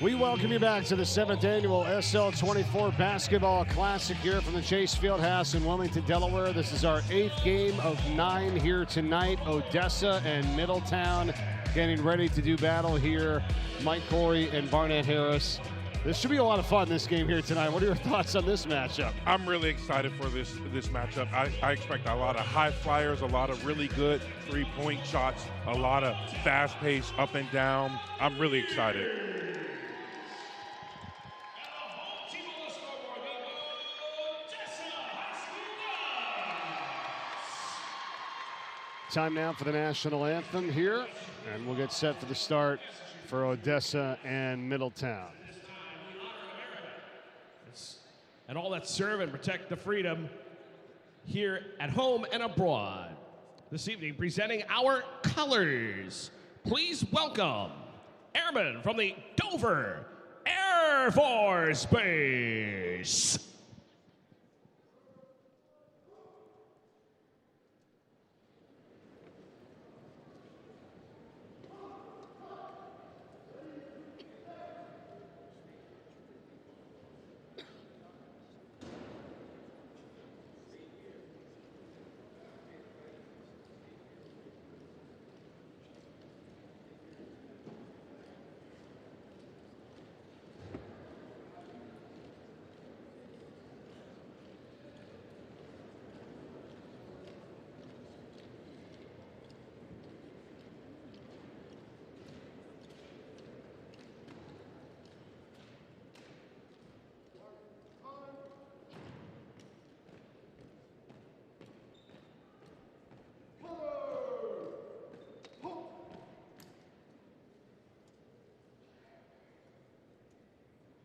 We welcome you back to the 7th annual SL24 Basketball Classic here from the Chase Fieldhouse in Wilmington, Delaware. This is our 8th game of 9 here tonight. Odessa and Middletown getting ready to do battle here. Mike Corey and Barnett Harris. This should be a lot of fun, this game here tonight. What are your thoughts on this matchup? I'm really excited for this matchup. I expect a lot of high flyers, a lot of really good three-point shots, a lot of fast pace up and down. I'm really excited. Time now for the national anthem here, and we'll get set for the start for Odessa and Middletown. And all that serve and protect the freedom here at home and abroad. This evening, presenting our colors. Please welcome Airmen from the Dover Air Force Base.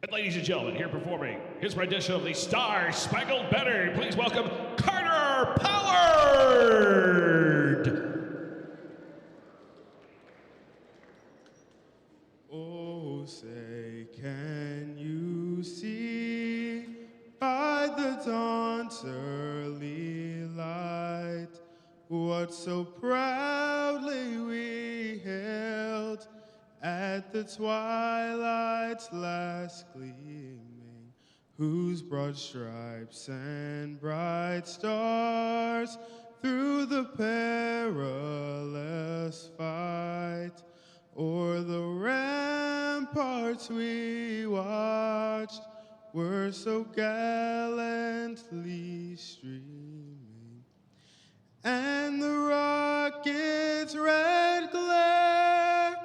And ladies and gentlemen, here performing his rendition of the Star Spangled Banner, please welcome Carter Pollard. Oh, say, can you see by the dawn's early light what so proudly we held at the twilight's last gleaming, whose broad stripes and bright stars through the perilous fight o'er the ramparts we watched were so gallantly streaming, and the rocket's red glare,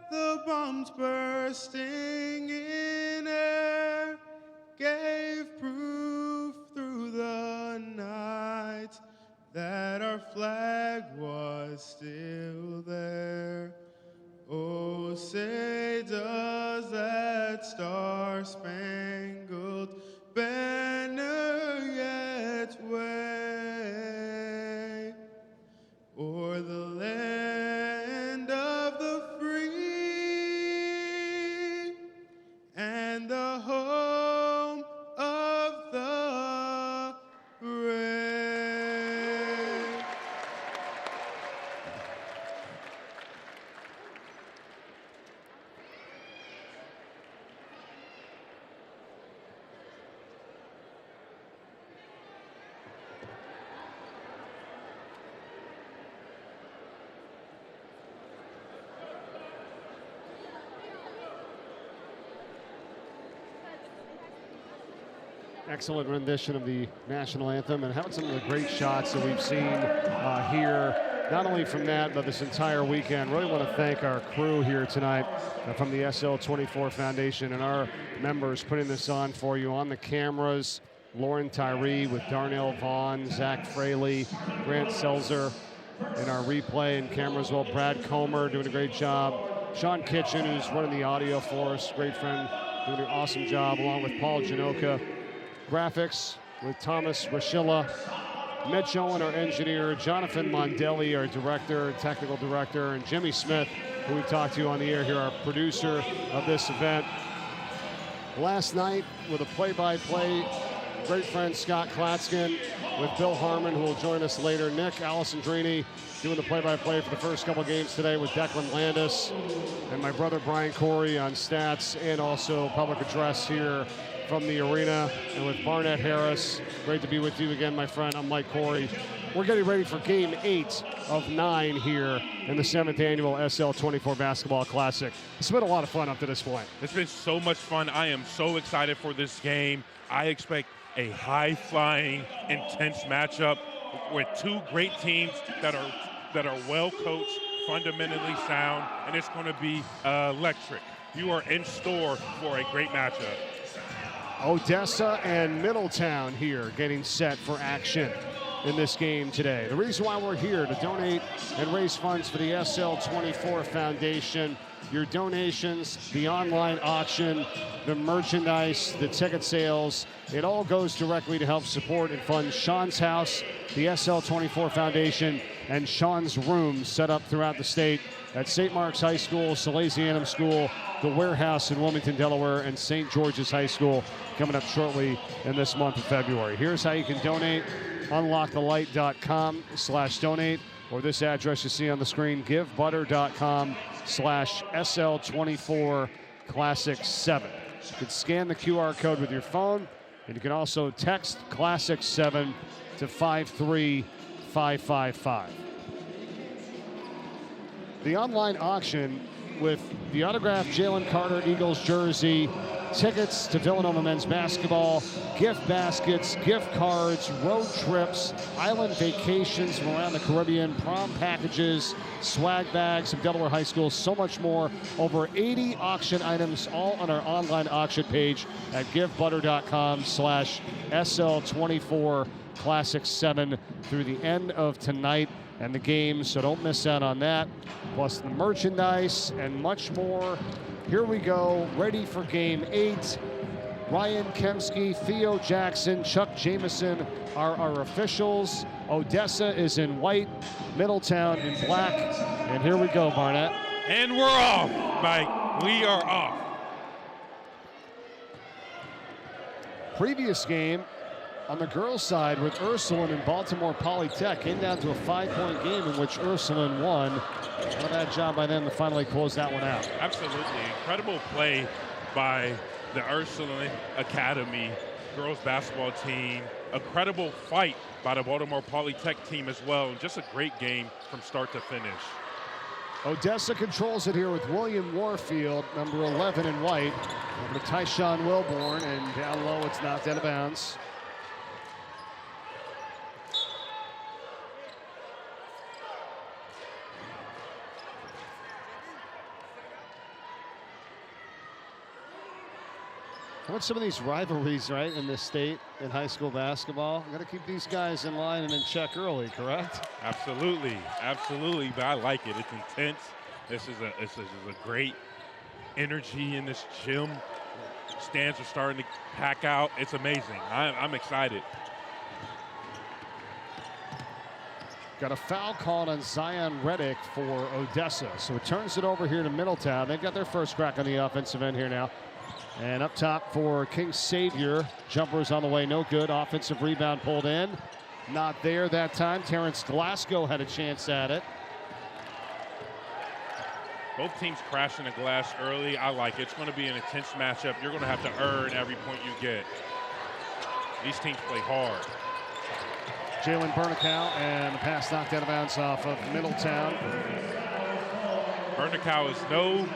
the bombs bursting in air, gave proof through the night that our flag was still there. Oh, say does that star-spangled banner yet wave o'er the land of the free and the home of the brave? Excellent rendition of the national anthem, and having some of the great shots that we've seen here, not only from that, but this entire weekend. Really want to thank our crew here tonight from the SL24 Foundation and our members putting this on for you. On the cameras, Lauren Tyree with Darnell Vaughn, Zach Fraley, Grant Selzer in our replay and cameras. Well, Brad Comer doing a great job. Sean Kitchen, who's running the audio for us, great friend, doing an awesome job, along with Paul Janoka. Graphics with Thomas Rashilla, Mitch Owen, our engineer, Jonathan Mondelli, our director, technical director, and Jimmy Smith, who we talked to on the air here, our producer of this event. Last night with a play-by-play, great friend Scott Klatskin with Bill Harmon, who will join us later. Nick Alessandrini doing the play-by-play for the first couple games today with Declan Landis. And my brother Brian Corey on stats and also public address here from the arena. And with Barnett Harris, great to be with you again, my friend. I'm Mike Corey. We're getting ready for Game 8 of 9 here in the 7th annual SL24 Basketball Classic. It's been a lot of fun up to this point. It's been so much fun. I am so excited for this game. I expect a high-flying, intense matchup with two great teams that are well-coached, fundamentally sound, and it's going to be electric. You are in store for a great matchup. Odessa and Middletown here getting set for action in this game today. The reason why we're here to donate and raise funds for the SL24 Foundation. Your donations, the online auction, the merchandise, the ticket sales, it all goes directly to help support and fund Sean's house, the SL24 Foundation, and Sean's rooms set up throughout the state at St. Mark's High School, Salesianum School, the Warehouse in Wilmington, Delaware, and St. George's High School coming up shortly in this month of February. Here's how you can donate. Unlockthelight.com/donate, or this address you see on the screen, givebutter.com/SL24 Classic 7. You can scan the QR code with your phone, and you can also text Classic 7 to 53555. The online auction with the autographed Jalen Carter Eagles jersey, tickets to Villanova men's basketball, gift baskets, gift cards, road trips, island vacations from around the Caribbean, prom packages, swag bags from Delaware High School, so much more. Over 80 auction items, all on our online auction page at givebutter.com/SL24 Classic 7 through the end of tonight and the game, so don't miss out on that. Plus the merchandise and much more. Here we go, ready for Game 8. Ryan Kemsky, Theo Jackson, Chuck Jameson are our officials. Odessa is in white, Middletown in black. And here we go, Barnett. And we're off, Mike. We are off. Previous game on the girls' side with Ursuline and Baltimore Polytech came down to a 5-point game in which Ursuline won. Well, that job by them to finally close that one out. Absolutely. Incredible play by the Ursuline Academy girls basketball team. A credible fight by the Baltimore Polytech team as well. And just a great game from start to finish. Odessa controls it here with William Warfield, number 11 in white. Over to Tyshawn Wilborn, and down low it's knocked out of bounds. How about some of these rivalries, right, in this state in high school basketball? Got to keep these guys in line and in check early, correct? Absolutely, absolutely. But I like it. It's intense. This is a great energy in this gym. Stands are starting to pack out. It's amazing. I'm excited. Got a foul called on Zion Reddick for Odessa. So it turns it over here to Middletown. They've got their first crack on the offensive end here now. And up top for King Savior. Jumpers on the way, no good. Offensive rebound pulled in. Not there that time. Terrence Glasgow had a chance at it. Both teams crashing the glass early. I like it. It's going to be an intense matchup. You're going to have to earn every point you get. These teams play hard. Jalen Bernicow, and the pass knocked out of bounds off of Middletown. Bernicow is no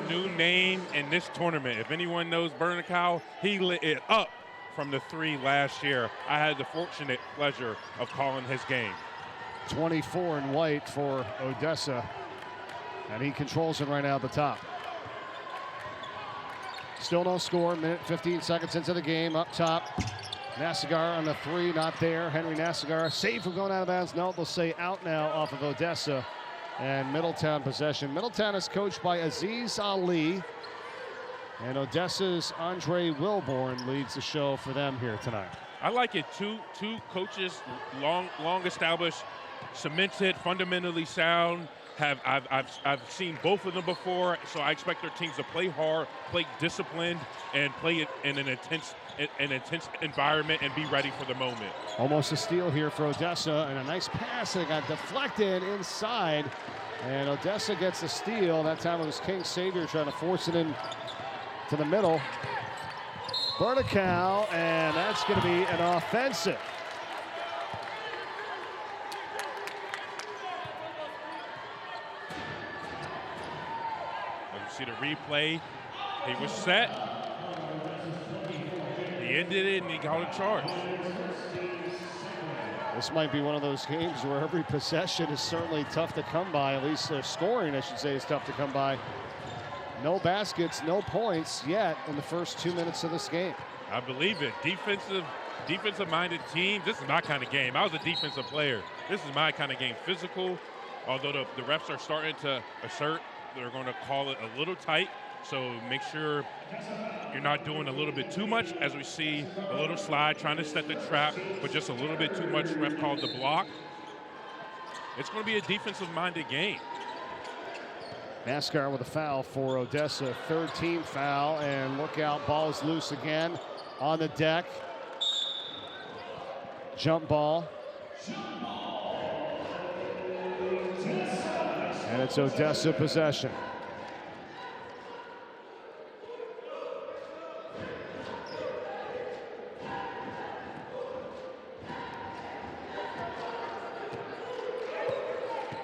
new name in this tournament. If anyone knows Bernicow, he lit it up from the three last year. I had the fortunate pleasure of calling his game. 24 in white for Odessa, and he controls it right now at the top. Still no score, minute 15 seconds into the game. Up top, Nassigar on the three, not there. Henry Nassigar, safe from going out of bounds. No, they'll say out now off of Odessa. And Middletown possession. Middletown is coached by Aziz Ali. And Odessa's Andre Wilborn leads the show for them here tonight. I like it. Two coaches, long established, cemented, fundamentally sound. I've seen both of them before, so I expect their teams to play hard, play disciplined, and play it in an intense environment and be ready for the moment. Almost a steal here for Odessa, and a nice pass that got deflected inside. And Odessa gets the steal. That time it was King Savior trying to force it in to the middle. Bernicow, and that's going to be an offensive. You see the replay. He was set. He ended it, and he got a charge. This might be one of those games where every possession is certainly tough to come by. At least scoring, I should say, is tough to come by. No baskets, no points yet in the first 2 minutes of this game. I believe it. Defensive-minded team. This is my kind of game. I was a defensive player. This is my kind of game. Physical, although the refs are starting to assert, they're going to call it a little tight. So make sure you're not doing a little bit too much, as we see a little slide trying to set the trap, but just a little bit too much. Ref called the block. It's going to be a defensive-minded game. NASCAR with a foul for Odessa, third team foul, and look out, ball is loose again on the deck. Jump ball. And it's Odessa possession.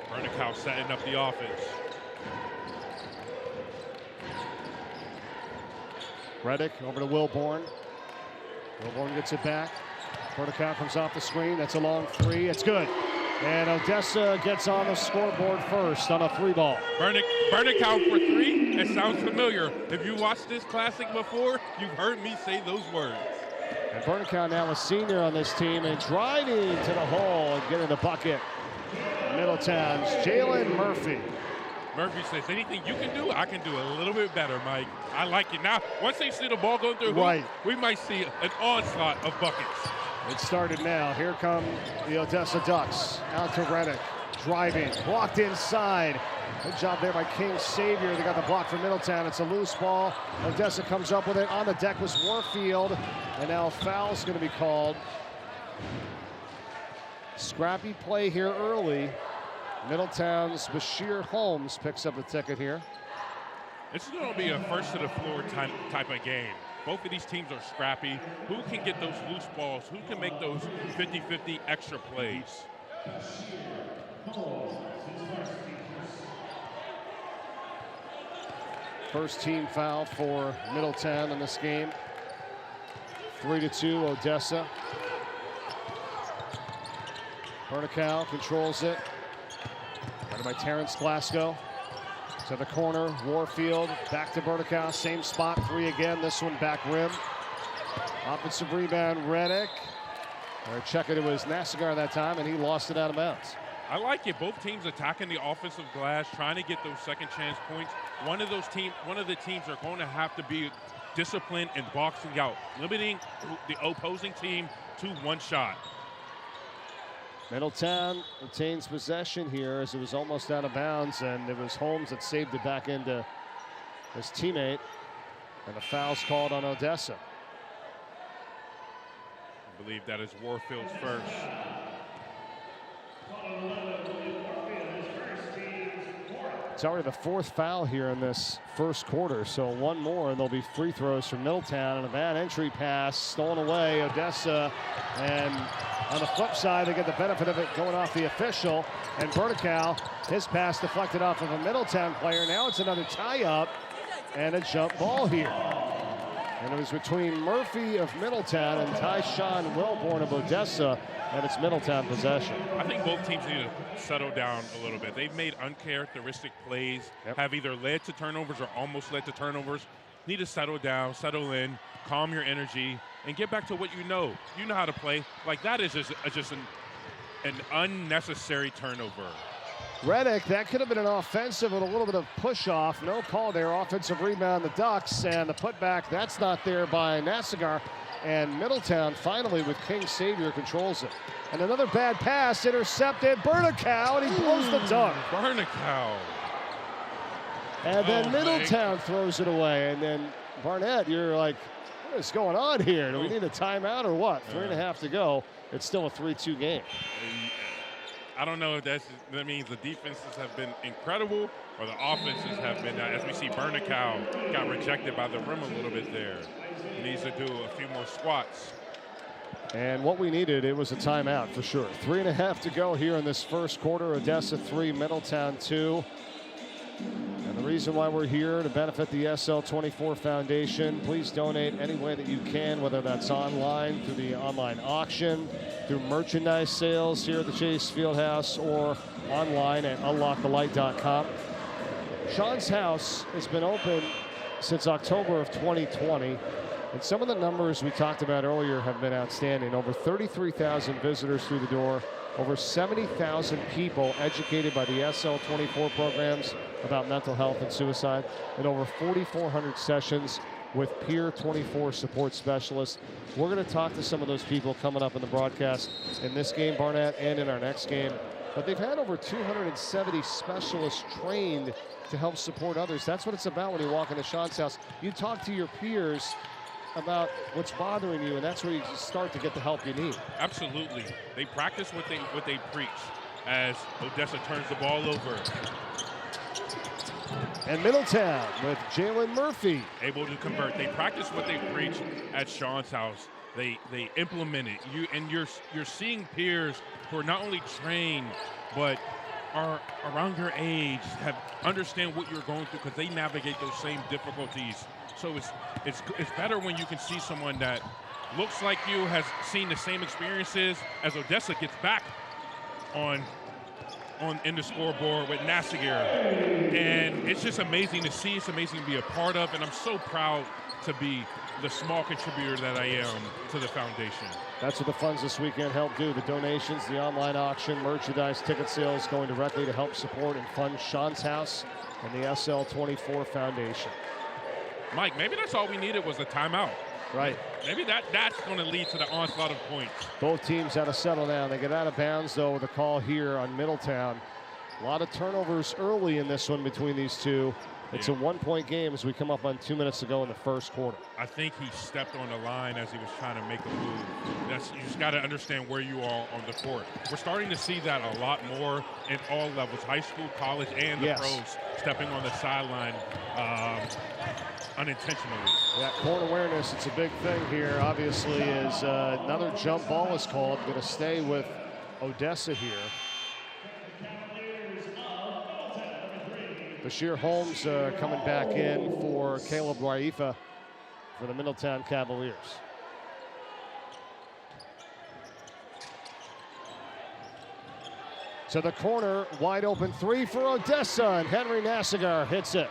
Bernicow setting up the offense. Reddick over to Wilborn. Wilborn gets it back. Bernicow comes off the screen. That's a long three. It's good. And Odessa gets on the scoreboard first on a three ball. Bernicow for three. It sounds familiar. If you watched this classic before, you've heard me say those words. And Bernicow now a senior on this team and driving to the hole and getting the bucket. Middletown's Jalen Murphy. Murphy says, anything you can do, I can do a little bit better, Mike. I like it. Now, once they see the ball going through, right, we might see an onslaught of buckets. It started now. Here come the Odessa Ducks. Out to Reddick. Driving. Blocked inside. Good job there by King Savior. They got the block for Middletown. It's a loose ball. Odessa comes up with it. On the deck was Warfield. And now a foul's going to be called. Scrappy play here early. Middletown's Bashir Holmes picks up the ticket here. It's going to be a first-to-the-floor type of game. Both of these teams are scrappy. Who can get those loose balls? Who can make those 50-50 extra plays? First team foul for Middletown in this game. 3-2 Odessa. Bernicow controls it. Guarded by Terrence Glasgow. To the corner, Warfield back to Bernicow, same spot, three again, this one back rim. Offensive rebound, Reddick. Or check it was Nassigar that time, and he lost it out of bounds. I like it. Both teams attacking the offensive glass, trying to get those second chance points. One of the teams are going to have to be disciplined and boxing out, limiting the opposing team to one shot. Middletown retains possession here as it was almost out of bounds, and it was Holmes that saved it back into his teammate, and the foul's called on Odessa. I believe that is Warfield's first. It's already the fourth foul here in this first quarter, so one more and there'll be free throws from Middletown, and a bad entry pass stolen away. Odessa, and on the flip side, they get the benefit of it going off the official. And Bernicow, his pass deflected off of a Middletown player. Now it's another tie-up and a jump ball here. And it was between Murphy of Middletown and Tyshawn Wilborn of Odessa, and it's Middletown possession. I think both teams need to settle down a little bit. They've made uncharacteristic plays, have either led to turnovers or almost led to turnovers. Need to settle down, settle in, calm your energy, and get back to what you know. You know how to play. Like, that is just an unnecessary turnover. Reddick, that could have been an offensive with a little bit of push-off. No call there. Offensive rebound, the Ducks, and the putback, that's not there by Nassigar. And Middletown finally with King Savior controls it. And another bad pass intercepted. Bernicow, and he blows the dunk. Bernicow. And then Middletown throws it away. And then Barnett, you're like, what is going on here? Do we need a timeout or what? 3.5 to go. It's still a 3-2 game. I don't know if that means the defenses have been incredible or the offenses have been, as we see Bernicow got rejected by the rim a little bit there. He needs to do a few more squats. And what we needed, it was a timeout for sure. 3.5 to go here in this first quarter. Odessa 3, Middletown 2. And the reason why we're here to benefit the SL24 Foundation, please donate any way that you can, whether that's online, through the online auction, through merchandise sales here at the Chase Fieldhouse, or online at unlockthelight.com. Sean's house has been open since October of 2020. And some of the numbers we talked about earlier have been outstanding. Over 33,000 visitors through the door, over 70,000 people educated by the SL24 programs about mental health and suicide, and over 4,400 sessions with Peer 24 support specialists. We're going to talk to some of those people coming up in the broadcast in this game, Barnett, and in our next game. But they've had over 270 specialists trained to help support others. That's what it's about when you walk into Sean's house. You talk to your peers about what's bothering you, and that's where you start to get the help you need. Absolutely. They practice what they preach as Odessa turns the ball over. And Middletown with Jalen Murphy. Able to convert. They practice what they preach at Sean's house. They implement it. You're seeing peers who are not only trained, but are around your age, understand what you're going through because they navigate those same difficulties. So it's better when you can see someone that looks like you, has seen the same experiences as Odessa gets back in the scoreboard with Nassagir. And it's just amazing to see. It's amazing to be a part of. And I'm so proud to be the small contributor that I am to the foundation. That's what the funds this weekend help do. The donations, the online auction, merchandise, ticket sales going directly to help support and fund Sean's house and the SL24 Foundation. Mike, maybe that's all we needed was a timeout. Right. Maybe that's going to lead to the onslaught of points. Both teams had to settle down. They get out of bounds, though, with a call here on Middletown. A lot of turnovers early in this one between these two. It's a one-point game as we come up on 2 minutes to go in the first quarter. I think he stepped on the line as he was trying to make a move. You just got to understand where you are on the court. We're starting to see that a lot more in all levels, high school, college, and the pros, stepping on the sideline unintentionally. That court awareness, it's a big thing here, obviously, is another jump ball is called. Going to stay with Odessa here. Bashir Holmes coming back in for Caleb Waifa for the Middletown Cavaliers. To the corner, wide open three for Odessa, and Henry Nassagir hits it.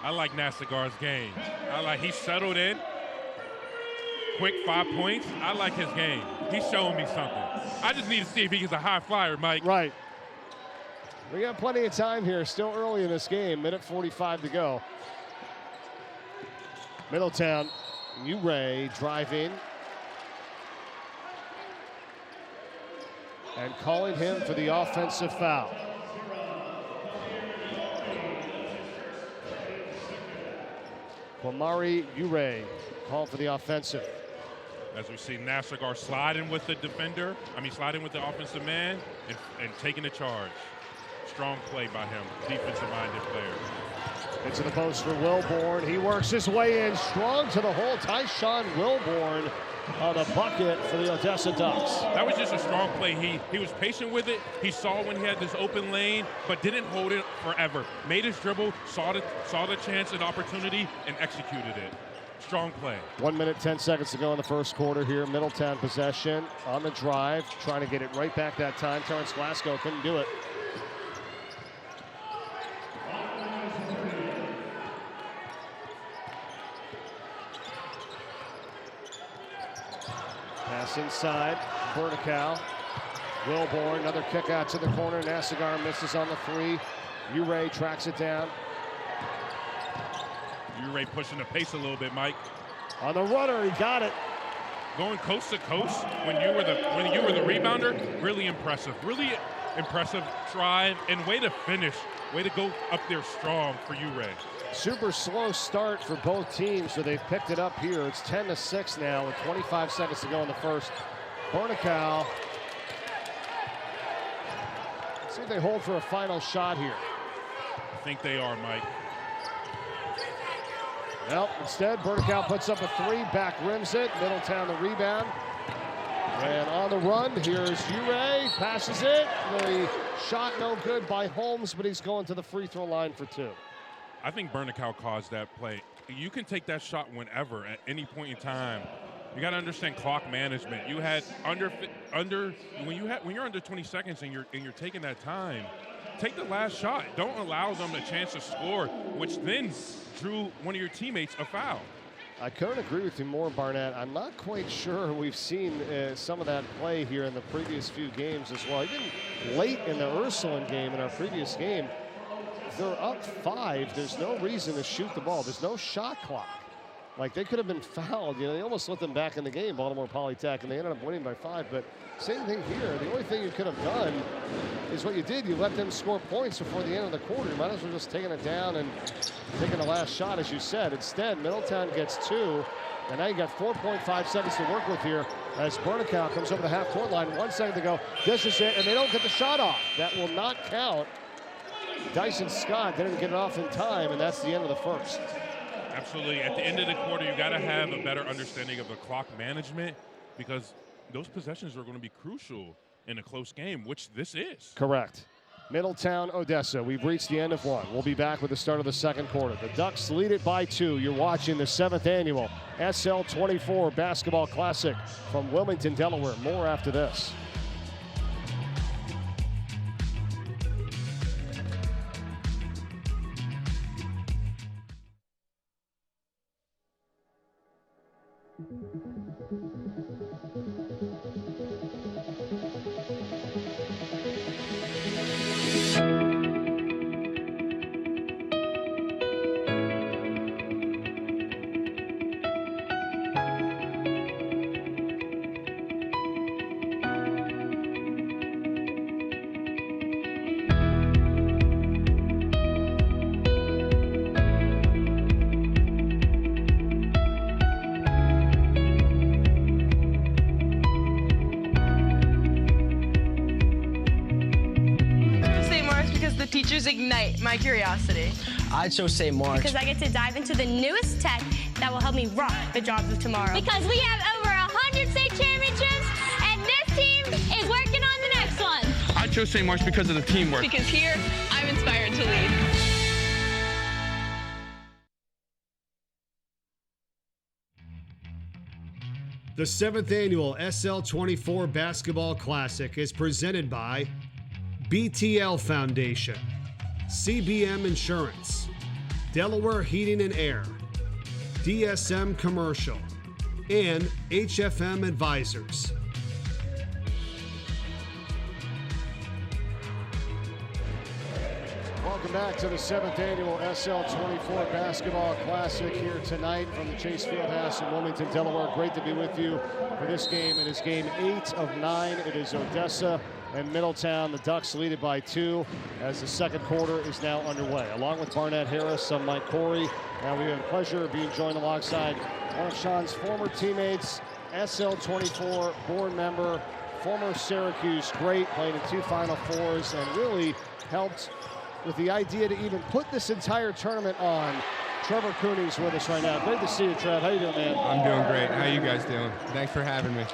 I like Nassagir's game. He's settled in. Quick 5 points. I like his game. He's showing me something. I just need to see if he gets a high flyer, Mike. Right. We got plenty of time here, still early in this game, minute 45 to go. Middletown, Uray driving. And calling him for the offensive foul. Kwamari Uray called for the offensive. As we see Nassagir sliding with the defender, sliding with the offensive man and taking the charge. Strong play by him, defensive-minded player. Into the post for Wilborn. He works his way in strong to the hole. Tyshawn Wilborn on the bucket for the Odessa Ducks. That was just a strong play. He was patient with it. He saw when he had this open lane, but didn't hold it forever. Made his dribble, saw the chance and opportunity, and executed it. Strong play. 1 minute, 10 seconds to go in the first quarter here. Middletown possession on the drive, trying to get it right back that time. Terrence Glasgow couldn't do it. Pass inside, Bernicow. Wilborn, another kick out to the corner. Nassagir misses on the three. Uray tracks it down. Uray pushing the pace a little bit, Mike. On the runner, he got it. going coast to coast when you were the rebounder, really impressive. Really impressive drive and way to finish. Way to go up there strong for you, Ray. Super slow start for both teams, so they've picked it up here. It's 10-6 now with 25 seconds to go in the first. Bernicow. Let's see if they hold for a final shot here. I think they are, Mike. Well, instead, Bernicow puts up a three, back rims it. Middletown the rebound. And on the run, here's Ure, passes it. The shot no good by Holmes, but he's going to the free throw line for two. I think Bernicow caused that play. You can take that shot whenever, at any point in time. You got to understand clock management. You had when you're under 20 seconds and you're taking that time, take the last shot. Don't allow them a chance to score, which then drew one of your teammates a foul. I couldn't agree with you more, Barnett. I'm not quite sure we've seen some of that play here in the previous few games as well. Even late in the Ursuline game, in our previous game, they're up 5. There's no reason to shoot the ball. There's no shot clock. Like, they could have been fouled. You know, they almost let them back in the game, Baltimore Polytech, and they ended up winning by 5. But same thing here. The only thing you could have done is what you did. You let them score points before the end of the quarter. You might as well just taking it down and taking the last shot, as you said. Instead, Middletown gets 2. And now you got 4.5 seconds to work with here as Bernicow comes over the half-court line. 1 second to go. Dishes it, and they don't get the shot off. That will not count. Dyson Scott didn't get it off in time, and that's the end of the first. Absolutely. At the end of the quarter, you got to have a better understanding of the clock management, because those possessions are going to be crucial in a close game, which this is. Correct. Middletown, Odessa. We've reached the end of one. We'll be back with the start of the second quarter. The Ducks lead it by 2. You're watching the 7th annual SL24 Basketball Classic from Wilmington, Delaware. More after this. Ignite my curiosity. I chose St. Mark's because I get to dive into the newest tech that will help me rock the jobs of tomorrow. Because we have over 100 state championships, and this team is working on the next one. I chose St. Mark's because of the teamwork. Because here, I'm inspired to lead. The 7th annual SL24 Basketball Classic is presented by BTL Foundation, CBM Insurance, Delaware Heating and Air, DSM Commercial, and HFM Advisors. Welcome back to the 7th annual SL24 Basketball Classic here tonight from the Chase Fieldhouse in Wilmington, Delaware. Great to be with you for this game. It is game 8 of 9. It is Odessa and Middletown. The Ducks lead it by 2 as the second quarter is now underway. Along with Barnett Harris, I'm Mike Corey. Now we have the pleasure of being joined alongside one of Sean's former teammates, SL24 board member, former Syracuse great, played in 2 Final Fours and really helped with the idea to even put this entire tournament on. Trevor Cooney's with us right now. Great to see you, Trev. How you doing, man? I'm doing great. How you guys doing? Thanks for having me.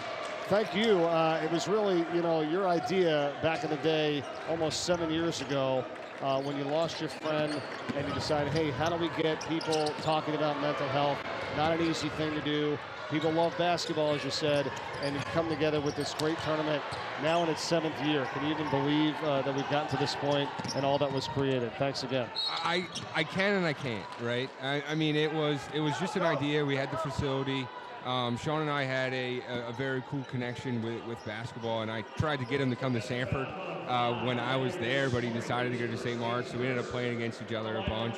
Thank you. It was really, your idea back in the day, almost 7 years ago, when you lost your friend and you decided, hey, how do we get people talking about mental health? Not an easy thing to do. People love basketball, as you said, and you come together with this great tournament now in its 7th year. Can you even believe that we've gotten to this point and all that was created? Thanks again. I can and I can't, right? I mean, it was just an idea. We had the facility. Sean and I had a very cool connection with basketball, and I tried to get him to come to Sanford when I was there, but he decided to go to St. Mark's, so we ended up playing against each other a bunch.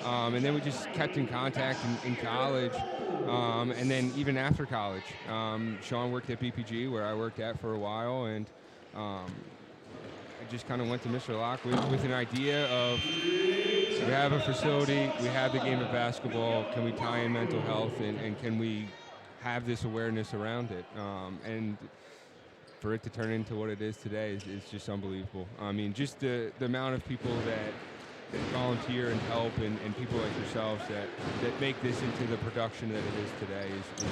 And then we just kept in contact in college. And then even after college, Sean worked at BPG, where I worked at for a while, and I just kind of went to Mr. Locke with an idea of, we have a facility, we have the game of basketball, can we tie in mental health, and can we have this awareness around it? And for it to turn into what it is today is just unbelievable. I mean, just the amount of people that volunteer and help, and people like yourselves that make this into the production that it is today is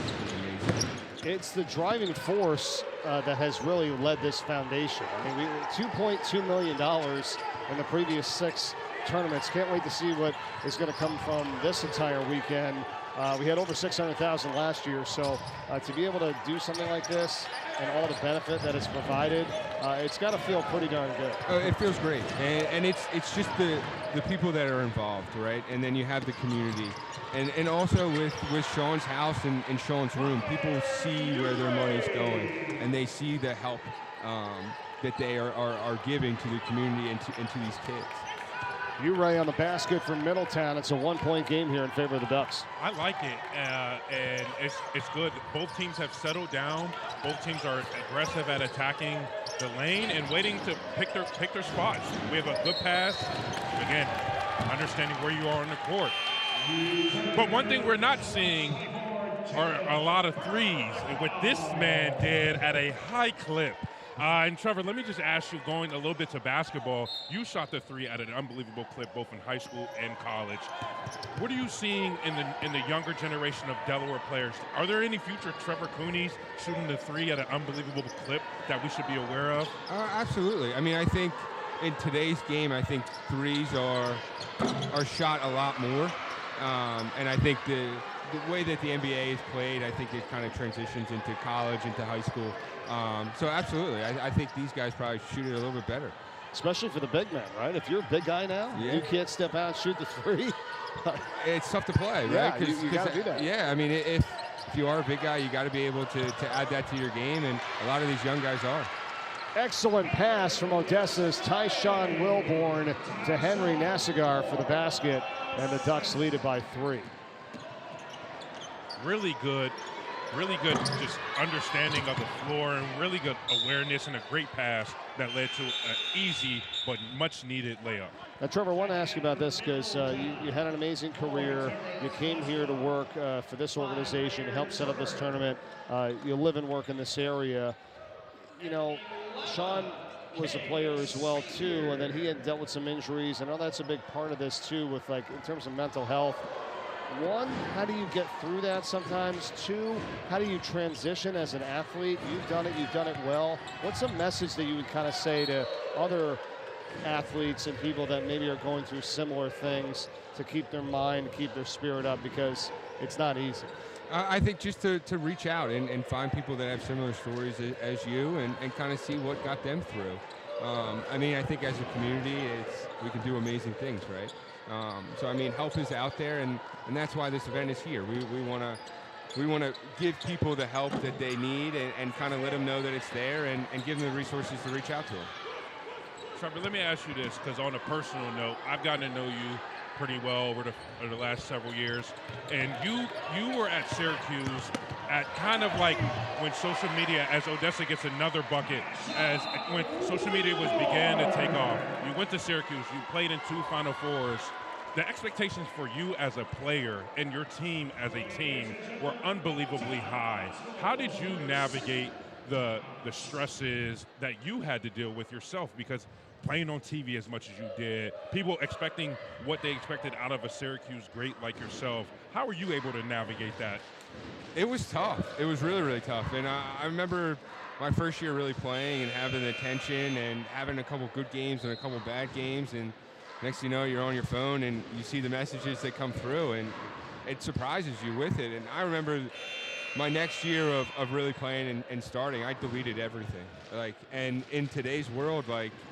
amazing. It's the driving force that has really led this foundation. I mean, $2.2 million in the previous 6 tournaments. Can't wait to see what is going to come from this entire weekend. We had over 600,000 last year, so to be able to do something like this and all the benefit that it's provided, it's got to feel pretty darn good. It feels great, and it's just the people that are involved, right? And then you have the community, and also with Sean's house and Sean's room, people see where their money's going, and they see the help that they are giving to the community and to these kids. Ray on the basket for Middletown. It's a 1-point game here in favor of the Ducks. I like it, and it's good. Both teams have settled down. Both teams are aggressive at attacking the lane and waiting to pick their spots. We have a good pass. Again, understanding where you are on the court. But one thing we're not seeing are a lot of threes. And what this man did at a high clip. And Trevor, let me just ask you, going a little bit to basketball, you shot the 3 at an unbelievable clip both in high school and college. What are you seeing in the younger generation of Delaware players? Are there any future Trevor Cooneys shooting the 3 at an unbelievable clip that we should be aware of? Absolutely. I mean, I think in today's game, I think threes are shot a lot more. And I think the way that the NBA is played, I think it kind of transitions into college, into high school. So absolutely, I think these guys probably shoot it a little bit better. Especially for the big man, right? If you're a big guy now, you can't step out and shoot the 3. It's tough to play, right? Yeah, you got to do that. Yeah, I mean, if you are a big guy, you got to be able to add that to your game, and a lot of these young guys are. Excellent pass from Odessa's Tyshawn Wilborn to Henry Nassigar for the basket, and the Ducks lead it by 3. Really good just understanding of the floor and really good awareness and a great pass that led to an easy but much needed layup. Now, Trevor, I want to ask you about this because you had an amazing career. You came here to work for this organization, help set up this tournament. You live and work in this area. You know, Sean was a player as well, too, and then he had dealt with some injuries. I know that's a big part of this, too, with, like, in terms of mental health. 1, how do you get through that sometimes? 2, how do you transition as an athlete? You've done it well. What's a message that you would kind of say to other athletes and people that maybe are going through similar things to keep their mind, keep their spirit up, because it's not easy? I think just to reach out and find people that have similar stories as you and kind of see what got them through. I mean, I think as a community, we can do amazing things, right? So I mean, help is out there, and that's why this event is here. We want to give people the help that they need and kind of let them know that it's there and give them the resources to reach out to them. Trevor, let me ask you this, because on a personal note, I've gotten to know you pretty well over the last several years, and you were at Syracuse at kind of like when social media, as Odessa gets another bucket, as when social media was began to take off. You went to Syracuse, you played in 2 Final Fours. The expectations for you as a player and your team as a team were unbelievably high. How did you navigate the stresses that you had to deal with yourself? Because playing on TV as much as you did, people expecting what they expected out of a Syracuse great like yourself, how were you able to navigate that? It was tough. It was really, really tough. And I remember my first year really playing and having the attention and having a couple good games and a couple bad games. And next thing you know, you're on your phone and you see the messages that come through, and it surprises you with it. And I remember my next year of really playing and starting, I deleted everything. And in today's world,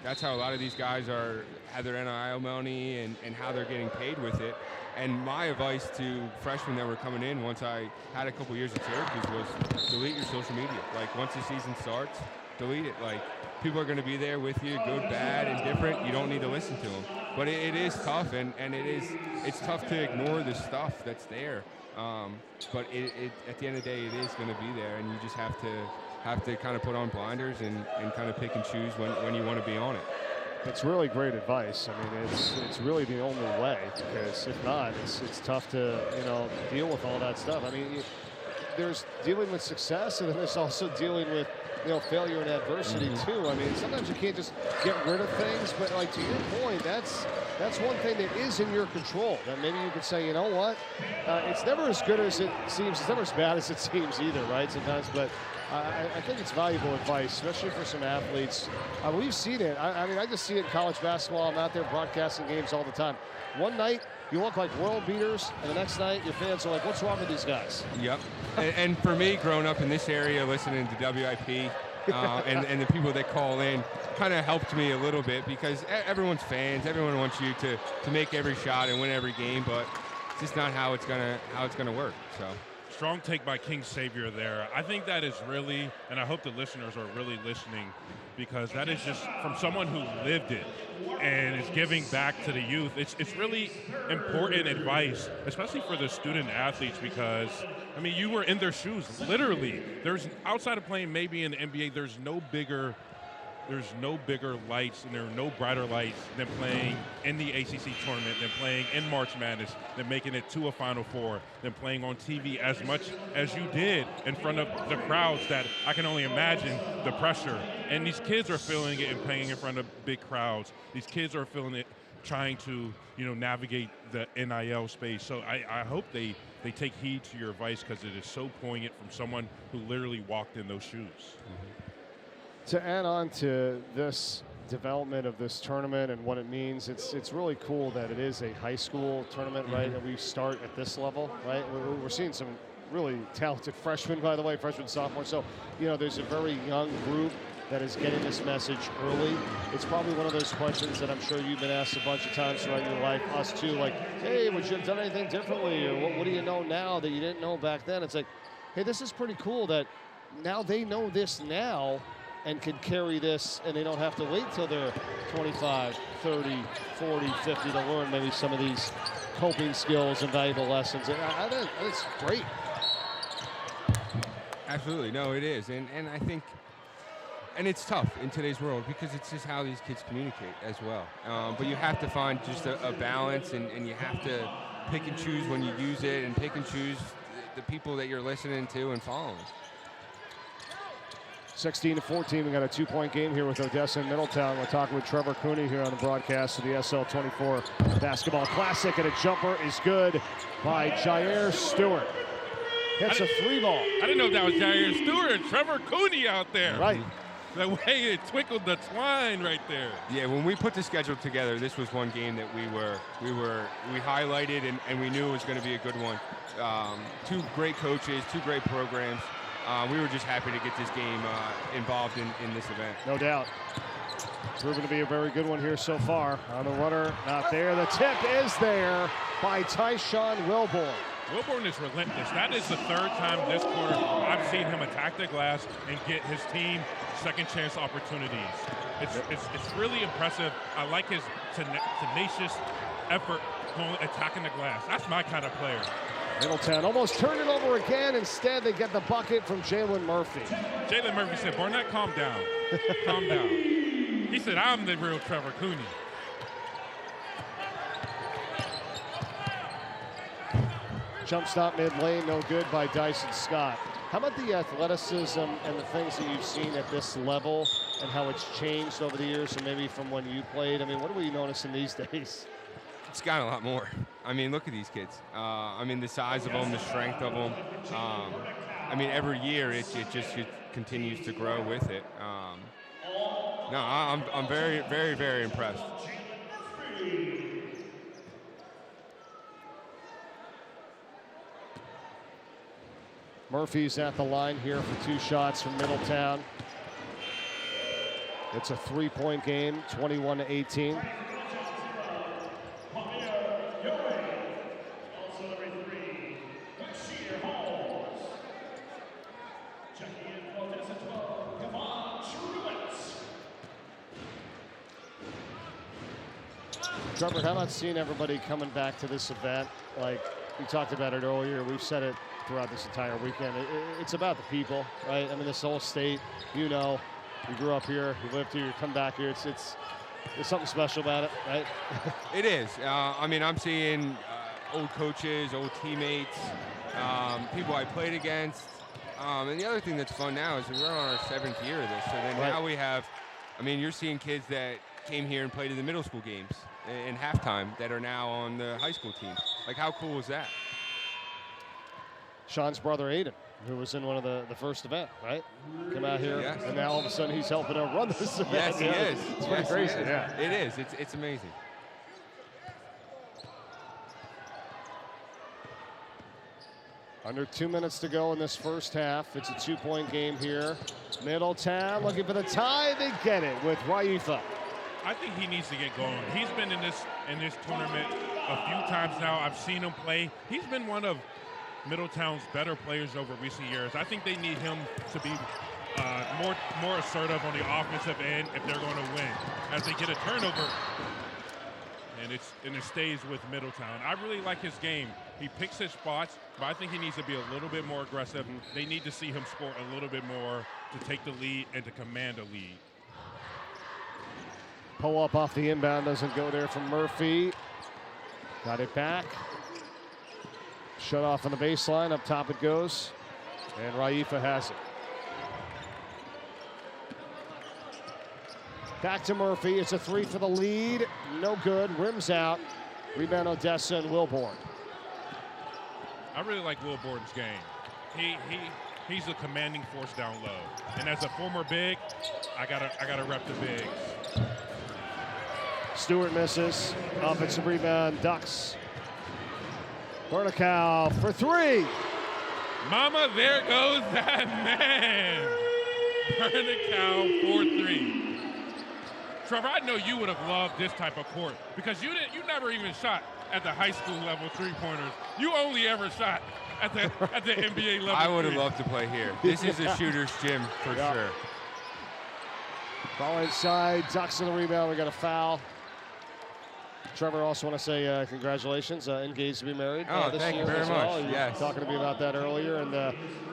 that's how a lot of these guys have their NIL money and how they're getting paid with it. And my advice to freshmen that were coming in once I had a couple years at Syracuse was delete your social media. Once the season starts, delete it. People are going to be there with you, good, bad, indifferent. You don't need to listen to them. But it is tough, and it's tough to ignore the stuff that's there. But at the end of the day, it is going to be there, and you just have to kind of put on blinders and kind of pick and choose when you want to be on it. It's really great advice. I mean, it's really the only way, because if not, it's tough to deal with all that stuff. I mean, there's dealing with success, and then there's also dealing with failure and adversity too. I mean, sometimes you can't just get rid of things, but like to your point, that's one thing that is in your control. That maybe you could say, you know what, it's never as good as it seems. It's never as bad as it seems either, right? Sometimes, but I think it's valuable advice, especially for some athletes. We've seen it. I mean, I just see it in college basketball. I'm out there broadcasting games all the time. One night, you look like world beaters, and the next night, your fans are like, what's wrong with these guys? Yep. and for me, growing up in this area, listening to WIP and the people that call in kind of helped me a little bit, because everyone's fans. Everyone wants you to make every shot and win every game, but it's just not how it's gonna work. So. Strong take by King Savior there. I think that is really, and I hope the listeners are really listening, because that is just from someone who lived it and is giving back to the youth. It's really important advice, especially for the student athletes, because, I mean, you were in their shoes, literally. There's, outside of playing maybe in the NBA, there's no bigger lights, and there are no brighter lights than playing in the ACC tournament, than playing in March Madness, than making it to a Final Four, than playing on TV as much as you did in front of the crowds that I can only imagine the pressure. And these kids are feeling it and playing in front of big crowds. These kids are feeling it, trying to navigate the NIL space. So I hope they take heed to your advice, because it is so poignant from someone who literally walked in those shoes. To add on to this development of this tournament and what it means, it's really cool that it is a high school tournament, right? And we start at this level, right? We're seeing some really talented freshmen, by the way, freshmen, sophomores. So, there's a very young group that is getting this message early. It's probably one of those questions that I'm sure you've been asked a bunch of times throughout your life, us too, like, hey, would you have done anything differently? Or what do you know now that you didn't know back then? It's like, hey, this is pretty cool that now they know this now and can carry this, and they don't have to wait till they're 25, 30, 40, 50 to learn maybe some of these coping skills and valuable lessons. And I think it's great. Absolutely. No, it is. And I think, and it's tough in today's world, because it's just how these kids communicate as well. But you have to find just a balance, and you have to pick and choose when you use it, and pick and choose the people that you're listening to and following. 16-14, we got a 2-point game here with Odessa and Middletown. We're talking with Trevor Cooney here on the broadcast of the SL24 Basketball Classic, and a jumper is good by Jair Stewart. Hits a 3-ball. I didn't know that was Jair Stewart and Trevor Cooney out there. Right. The way it twinkled the twine right there. Yeah, when we put the schedule together, this was one game that we highlighted, and we knew it was going to be a good one. Two great coaches, two great programs. We were just happy to get this game involved in this event. No doubt. Proven to be a very good one here so far. On the runner, not there. The tip is there by Tyshawn Wilborn. Wilborn is relentless. That is the third time this quarter I've seen him attack the glass and get his team second chance opportunities. It's really impressive. I like his tenacious effort attacking the glass. That's my kind of player. Middletown almost turned it over again. Instead, they get the bucket from Jalen Murphy. Jalen Murphy said, Barnett, calm down. Calm down. He said, I'm the real Trevor Cooney. Jump stop mid-lane, no good by Dyson Scott. How about the athleticism and the things that you've seen at this level and how it's changed over the years and maybe from when you played? I mean, what are we noticing these days? It's got a lot more. I mean, look at these kids. I mean, the size of them, the strength of them. I mean, every year it continues to grow with it. No, I'm very, very, very impressed. Murphy's at the line here for 2 shots from Middletown. It's a 3-point game, 21-18. Trevor, how about seeing everybody coming back to this event? Like, we talked about it earlier. We've said it throughout this entire weekend. It's about the people, right? I mean, this whole state, you know, you grew up here, you lived here, you come back here. There's something special about it, right? It is. I mean, I'm seeing old coaches, old teammates, people I played against. And the other thing that's fun now is we're on our 7th year of this. So then now we have, I mean, you're seeing kids that came here and played in the middle school games in halftime that are now on the high school team. Like, how cool is that? Sean's brother, Aiden, who was in one of the first event, right? Come out here, and now all of a sudden he's helping him run this event. Yes, he is. It's pretty crazy, yeah. It is. It's amazing. Under 2 minutes to go in this first half. It's a 2-point game here. Middletown looking for the tie. They get it with Raifa. I think he needs to get going. He's been in this tournament a few times now. I've seen him play. He's been one of Middletown's better players over recent years. I think they need him to be more assertive on the offensive end if they're going to win. As they get a turnover, and it stays with Middletown. I really like his game. He picks his spots, but I think he needs to be a little bit more aggressive. They need to see him score a little bit more to take the lead and to command a lead. Pull up off the inbound, doesn't go there from Murphy. Got it back. Shut off on the baseline, up top it goes. And Raifa has it. Back to Murphy, it's a 3 for the lead. No good, rims out. Rebound Odessa and Wilborn. I really like Wilborn's game. He's a commanding force down low. And as a former big, I gotta rep the bigs. Stewart misses. Offensive rebound, Ducks. Bernicow for 3. Mama, there goes that man. Bernicow for 3. Trevor, I know you would have loved this type of court because you never even shot at the high school level 3-pointers. You only ever shot at the NBA level. I would have loved to play here. This is a shooter's gym for sure. Ball inside, Ducks in the rebound. We got a foul. Trevor, also want to say congratulations, engaged to be married. Oh, this thank year you very as well. much. You were yes. talking to me about that earlier, and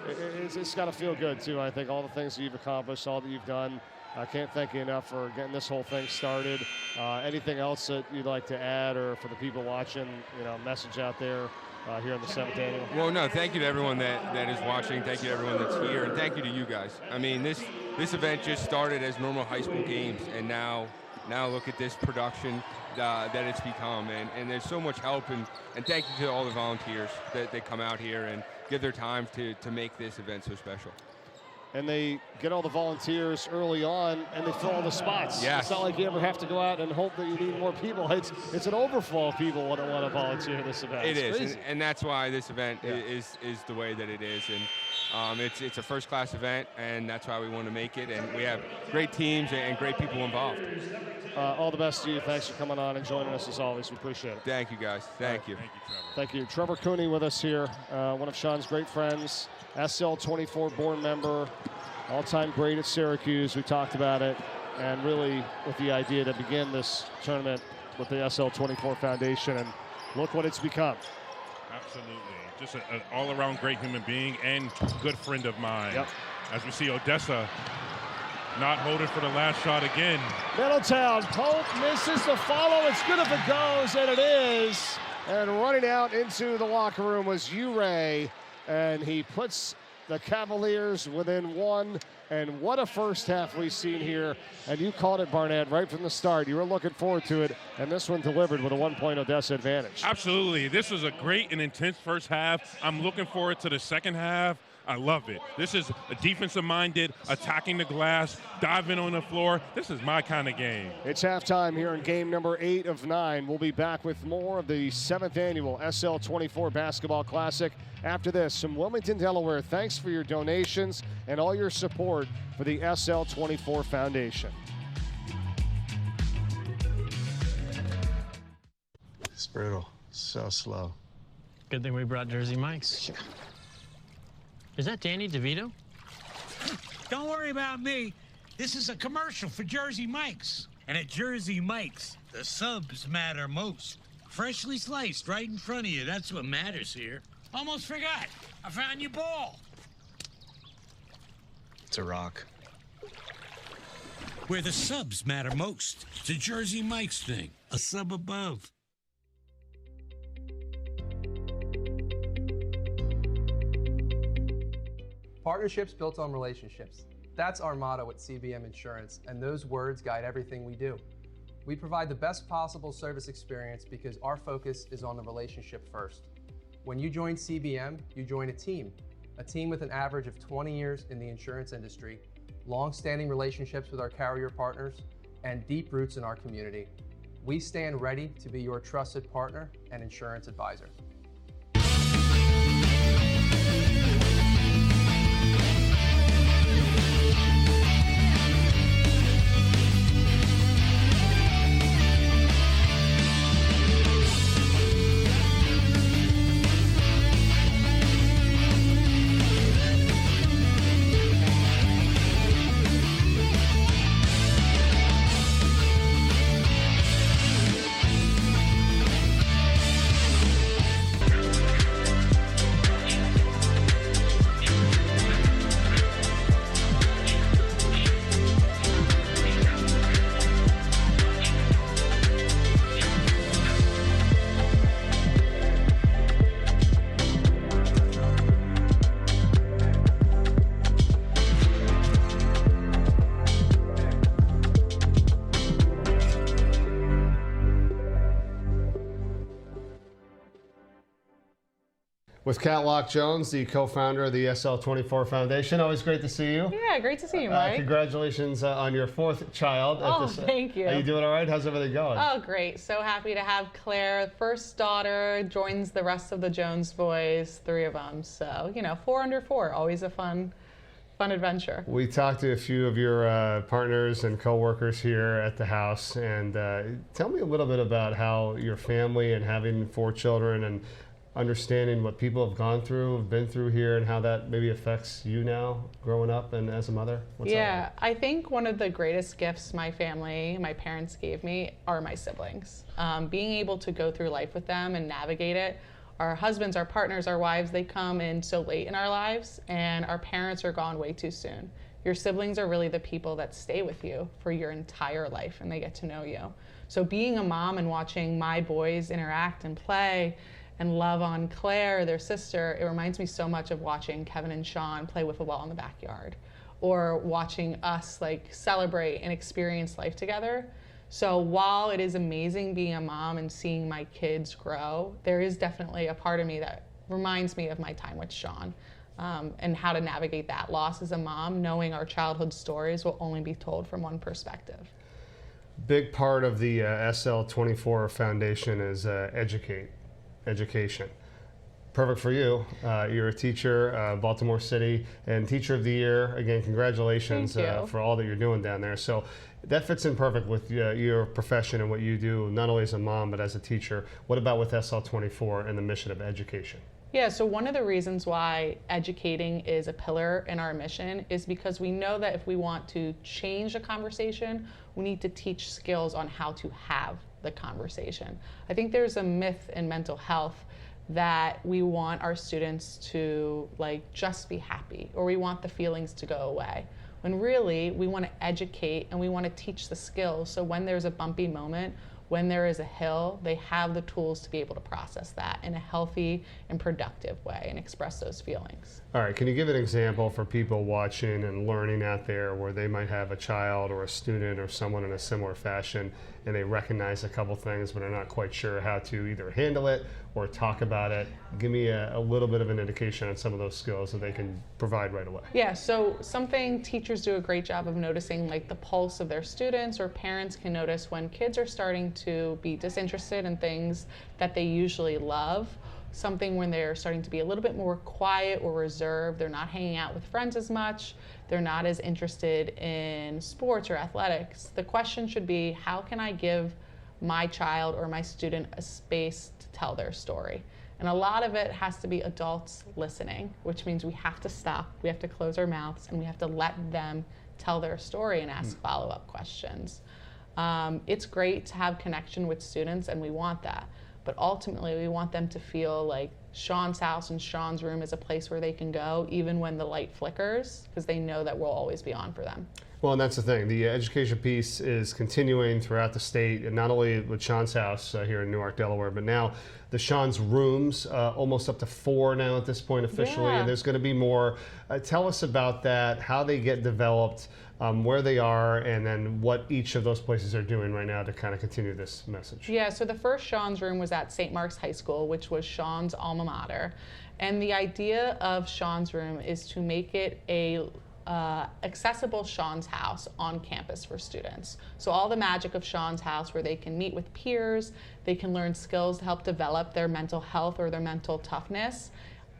it's got to feel good too. I think all the things that you've accomplished, all that you've done. I can't thank you enough for getting this whole thing started. Anything else that you'd like to add, or for the people watching, message out there here in the 7th annual? Well, no, thank you to everyone that is watching. Thank you to everyone that's here, and thank you to you guys. I mean, this event just started as normal high school games, and now look at this production that it's become, and there's so much help, and thank you to all the volunteers that come out here and give their time to make this event so special. And they get all the volunteers early on, and they fill all the spots. Yes. It's not like you ever have to go out and hope that you need more people. It's an overflow of people that want to volunteer this event. It is, crazy. and that's why this event is the way that it is. And it's a first-class event, and that's why we want to make it. And we have great teams and great people involved. All the best to you. Thanks for coming on and joining us as always. We appreciate it. Thank you, guys. Thank you. Thank you, Trevor. Thank you. Trevor Cooney with us here, one of Sean's great friends, SL24 board member, all-time great at Syracuse. We talked about it, and really with the idea to begin this tournament with the SL24 Foundation, and look what it's become. Absolutely. Just an all-around great human being and good friend of mine. Yep. As we see Odessa not holding for the last shot again. Middletown, Pope misses the follow. It's good if it goes, and it is. And running out into the locker room was Uray, and he puts the Cavaliers within 1. And what a first half we've seen here. And you called it, Barnett, right from the start. You were looking forward to it, and this one delivered with a 1-point Odessa advantage. Absolutely. This was a great and intense first half. I'm looking forward to the second half. I love it. This is a defensive-minded, attacking the glass, diving on the floor. This is my kind of game. It's halftime here in game number 8 of 9. We'll be back with more of the 7th annual SL24 Basketball Classic. After this, from Wilmington, Delaware, thanks for your donations and all your support for the SL24 Foundation. It's brutal. So slow. Good thing we brought Jersey Mike's. Is that Danny DeVito? Don't worry about me. This is a commercial for Jersey Mike's. And at Jersey Mike's, The subs matter most. Freshly sliced right in front of you. That's what matters here. Almost forgot. I found your ball. It's a rock. Where the subs matter most. It's a Jersey Mike's thing. A sub above. Partnerships built on relationships. That's our motto at CBM Insurance, and those words guide everything we do. We provide the best possible service experience because our focus is on the relationship first. When you join CBM, you join a team with an average of 20 years in the insurance industry, long-standing relationships with our carrier partners, and deep roots in our community. We stand ready to be your trusted partner and insurance advisor. With Catwalk Jones, the co-founder of the SL24 Foundation. Always great to see you. Yeah, great to see you, Mike. Congratulations on your fourth child. Thank you. Are you doing all right? How's everything going? Oh, great. So happy to have Claire, first daughter, joins the rest of the Jones boys, 3 of them. So, 4 under 4, always a fun adventure. We talked to a few of your partners and co-workers here at the house, and tell me a little bit about how your family and having 4 children and understanding what people have gone through, have been through here, and how that maybe affects you now growing up and as a mother. What's that like? I think one of the greatest gifts my family, my parents gave me are my siblings. Being able to go through life with them and navigate it. Our husbands, our partners, our wives, they come in so late in our lives, and our parents are gone way too soon. Your siblings are really the people that stay with you for your entire life, and they get to know you. So being a mom and watching my boys interact and play and love on Claire, their sister, it reminds me so much of watching Kevin and Sean play wiffle ball in the backyard, or watching us celebrate and experience life together. So while it is amazing being a mom and seeing my kids grow, there is definitely a part of me that reminds me of my time with Sean, and how to navigate that loss as a mom, knowing our childhood stories will only be told from one perspective. Big part of the SL24 Foundation is education. Perfect for you. You're a teacher, Baltimore City, and Teacher of the Year. Again, congratulations for all that you're doing down there. So that fits in perfect with your profession and what you do, not only as a mom, but as a teacher. What about with SL24 and the mission of education? Yeah, so one of the reasons why educating is a pillar in our mission is because we know that if we want to change a conversation, we need to teach skills on how to have the conversation. I think there's a myth in mental health that we want our students to just be happy, or we want the feelings to go away, when really we want to educate and we want to teach the skills, so when there's a bumpy moment, when there is a hill, they have the tools to be able to process that in a healthy and productive way and express those feelings. All right, can you give an example for people watching and learning out there where they might have a child or a student or someone in a similar fashion and they recognize a couple things but are not quite sure how to either handle it or talk about it? Give me a little bit of an indication on some of those skills that they can provide right away. Yeah, so something teachers do a great job of noticing, the pulse of their students, or parents can notice when kids are starting to be disinterested in things that they usually love. Something when they're starting to be a little bit more quiet or reserved, they're not hanging out with friends as much, they're not as interested in sports or athletics. The question should be, how can I give my child or my student a space to tell their story? And a lot of it has to be adults listening, which means we have to stop, we have to close our mouths, and we have to let them tell their story and ask follow-up questions. It's great to have connection with students, and we want that. But ultimately, we want them to feel like Sean's house and Sean's room is a place where they can go even when the light flickers, because they know that we'll always be on for them. Well, and that's the thing. The education piece is continuing throughout the state, and not only with Sean's house here in Newark, Delaware, but now the Sean's rooms, almost up to 4 now at this point officially, Yeah. and there's going to be more. Tell us about that, how they get developed, where they are, and then what each of those places are doing right now to kind of continue this message. Yeah, so the first Sean's room was at St. Mark's High School, which was Sean's alma mater. And the idea of Sean's room is to make it a accessible Sean's house on campus for students. So all the magic of Sean's house, where they can meet with peers, they can learn skills to help develop their mental health or their mental toughness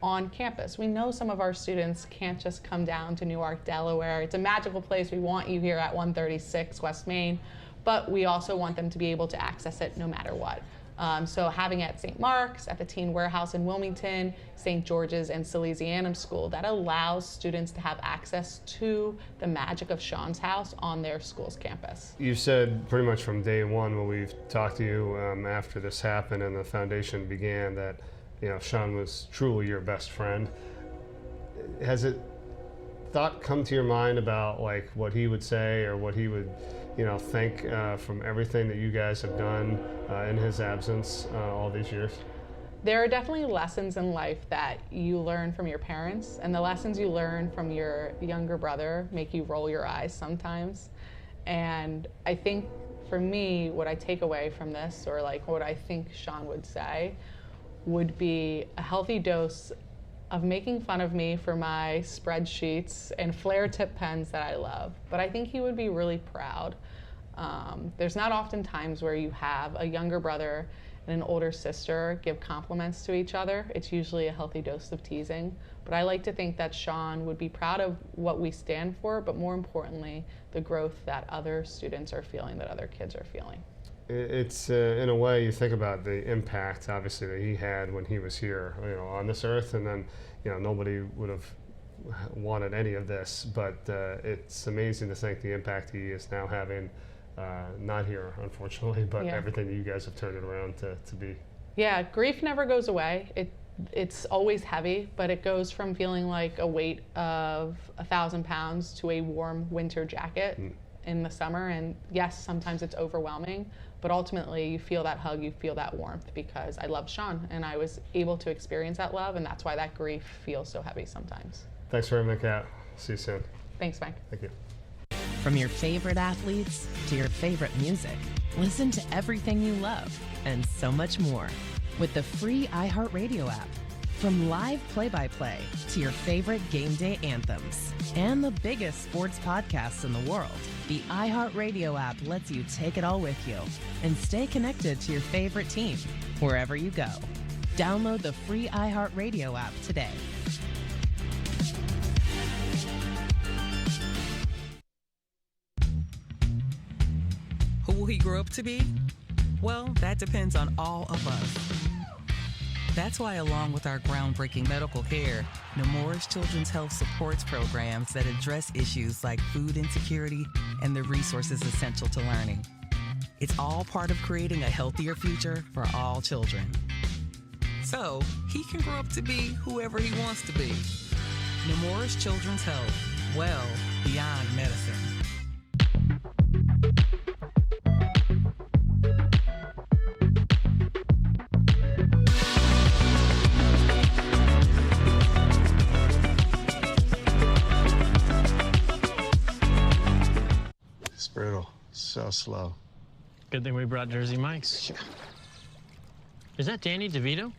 on campus. We know some of our students can't just come down to Newark, Delaware. It's a magical place. We want you here at 136 West Main, but we also want them to be able to access it no matter what. So having it at St. Mark's, at the Teen Warehouse in Wilmington, St. George's, and Salesianum School, that allows students to have access to the magic of Sean's house on their school's campus. You said pretty much from day one when we've talked to you after this happened and the foundation began that, you know, Sean was truly your best friend. Has it thought come to your mind about like what he would say or what he would, you know, think from everything that you guys have done in his absence all these years? There are definitely lessons in life that you learn from your parents, and the lessons you learn from your younger brother make you roll your eyes sometimes. And I think for me, what I take away from this, or like what I think Sean would say, would be a healthy dose of making fun of me for my spreadsheets and flare tip pens that I love. But I think he would be really proud. There's not often times where you have a younger brother and an older sister give compliments to each other. It's usually a healthy dose of teasing. But I like to think that Sean would be proud of what we stand for, but more importantly, the growth that other students are feeling, that other kids are feeling. It's in a way, you think about the impact, obviously, that he had when he was here, you know, on this earth, and then, you know, nobody would have wanted any of this, but it's amazing to think the impact he is now having, not here, unfortunately, but Yeah. everything that you guys have turned it around to be. Yeah, grief never goes away. It's always heavy, but it goes from feeling like a weight of 1,000 pounds to a warm winter jacket in the summer. And yes, sometimes it's overwhelming, but ultimately you feel that hug, you feel that warmth, because I love Sean and I was able to experience that love, and that's why that grief feels so heavy sometimes. Thanks very much, Kat. See you soon. Thanks, Mike. Thank you. From your favorite athletes to your favorite music, listen to everything you love and so much more with the free iHeartRadio app. From live play-by-play to your favorite game day anthems and the biggest sports podcasts in the world, the iHeartRadio app lets you take it all with you and stay connected to your favorite team wherever you go. Download the free iHeartRadio app today. Who will he grow up to be? Well, that depends on all of us. That's why, along with our groundbreaking medical care, Nemours Children's Health supports programs that address issues like food insecurity and the resources essential to learning. It's all part of creating a healthier future for all children. So, he can grow up to be whoever he wants to be. Nemours Children's Health, well beyond medicine. It's brutal. So slow. Good thing we brought Jersey Mike's. Is that Danny DeVito?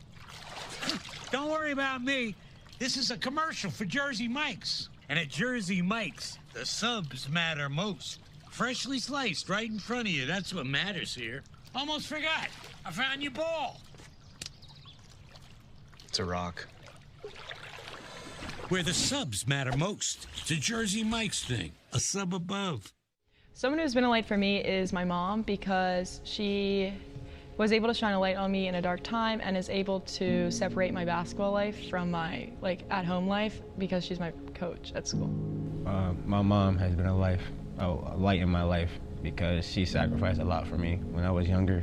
Don't worry about me. This is a commercial for Jersey Mike's. And at Jersey Mike's, the subs matter most. Freshly sliced right in front of you. That's what matters here. Almost forgot. I found your ball. It's a rock. Where the subs matter most. It's a Jersey Mike's thing. A sub above. Someone who's been a light for me is my mom, because she was able to shine a light on me in a dark time and is able to separate my basketball life from my at-home life, because she's my coach at school. My mom has been a light in my life. because she sacrificed a lot for me when I was younger,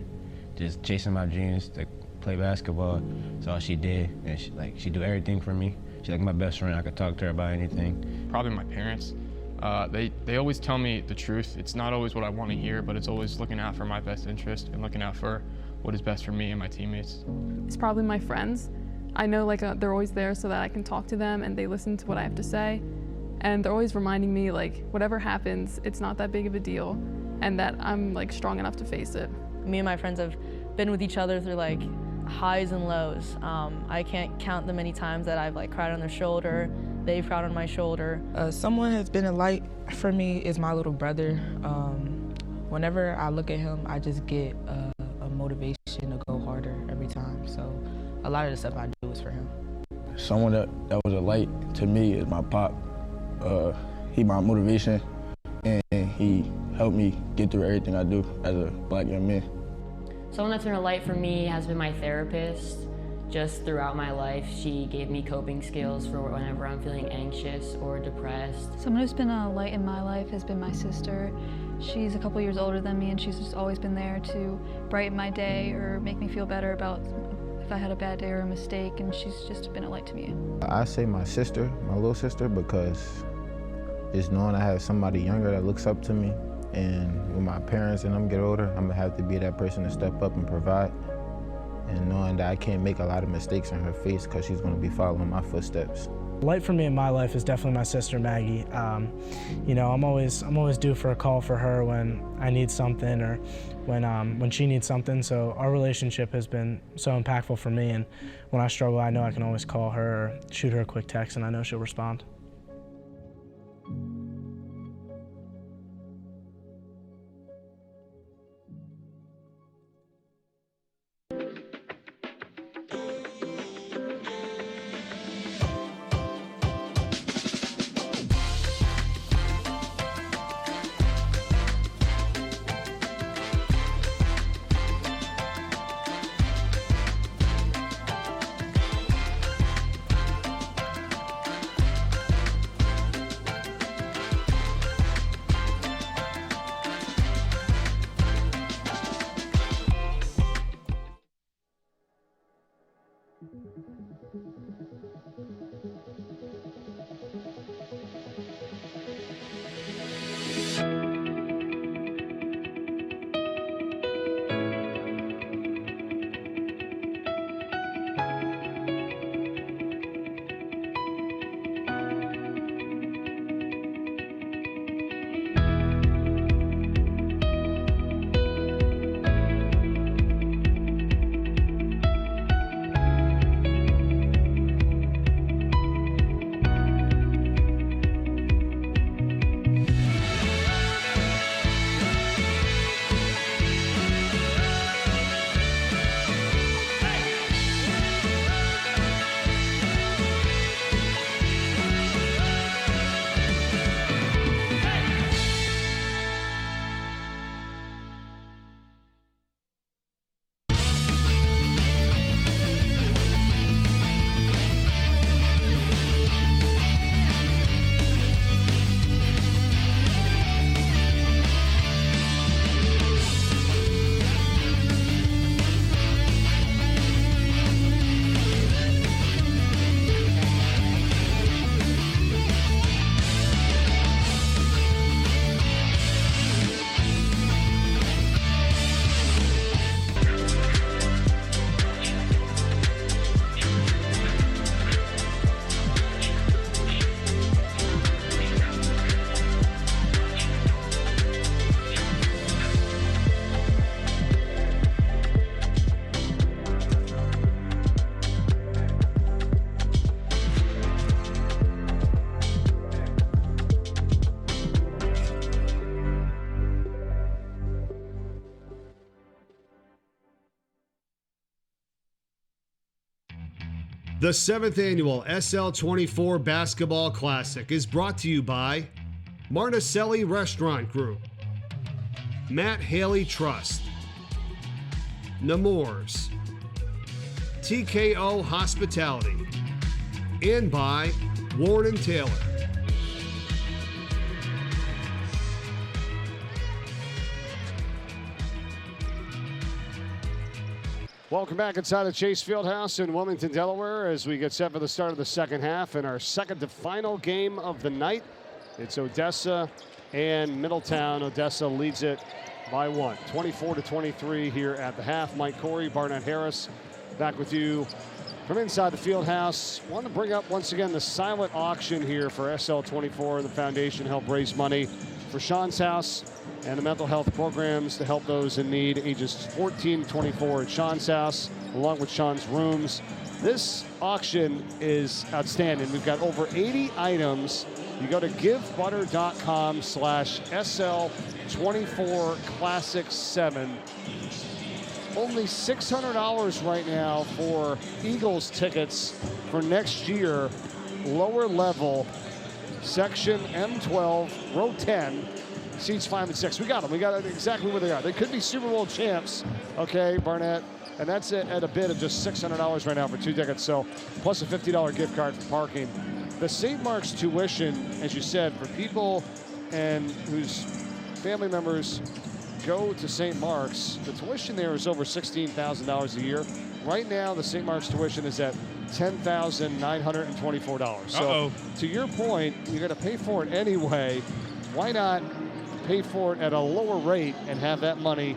just chasing my dreams to play basketball. That's all she did, and she do everything for me. She's like my best friend. I could talk to her about anything. Probably my parents. They always tell me the truth. It's not always what I want to hear, but it's always looking out for my best interest and looking out for what is best for me and my teammates. It's probably my friends. I know they're always there so that I can talk to them and they listen to what I have to say. And they're always reminding me whatever happens, it's not that big of a deal and that I'm strong enough to face it. Me and my friends have been with each other through highs and lows. I can't count the many times that I've cried on their shoulder, they've cried on my shoulder. Someone has been a light for me is my little brother. Whenever I look at him, I just get a motivation to go harder every time. So a lot of the stuff I do is for him. Someone that was a light to me is my pop. He my motivation, and he helped me get through everything I do as a black young man. Someone that's been a light for me has been my therapist. Just throughout my life, she gave me coping skills for whenever I'm feeling anxious or depressed. Someone who's been a light in my life has been my sister. She's a couple years older than me, and she's just always been there to brighten my day or make me feel better about if I had a bad day or a mistake, and she's just been a light to me. I say my sister, my little sister, because just knowing I have somebody younger that looks up to me, and when my parents and them get older, I'm gonna have to be that person to step up and provide. And knowing that I can't make a lot of mistakes in her face because she's gonna be following my footsteps. Light for me in my life is definitely my sister Maggie. I'm always due for a call for her when I need something or when she needs something. So our relationship has been so impactful for me. And when I struggle, I know I can always call her or shoot her a quick text, and I know she'll respond. The 7th annual SL24 Basketball Classic is brought to you by Marticelli Restaurant Group, Matt Haley Trust, Nemours, TKO Hospitality, and by Warren & Taylor. Welcome back inside the Chase Fieldhouse in Wilmington, Delaware, as we get set for the start of the second half and our second to final game of the night. It's Odessa and Middletown. Odessa leads it by 1, 24-23 here at the half. Mike Corey, Barnett Harris, back with you from inside the Fieldhouse. Want to bring up once again the silent auction here for SL24, the foundation help raise money for Sean's house and the mental health programs to help those in need, ages 14 to 24 at Sean's house, along with Sean's rooms. This auction is outstanding. We've got over 80 items. You go to givebutter.com/SL24 Classic 7. Only $600 right now for Eagles tickets for next year, lower level, section M12, row 10. Seats 5 and 6. We got them. We got exactly where they are. They could be Super Bowl champs, okay, Barnett. And that's it at a bid of just $600 right now for 2 tickets. So plus a $50 gift card for parking. The St. Mark's tuition, as you said, for people and whose family members go to St. Mark's, the tuition there is over $16,000 a year. Right now, the St. Mark's tuition is at $10,924. So to your point, you're going to pay for it anyway. Why not pay for it at a lower rate and have that money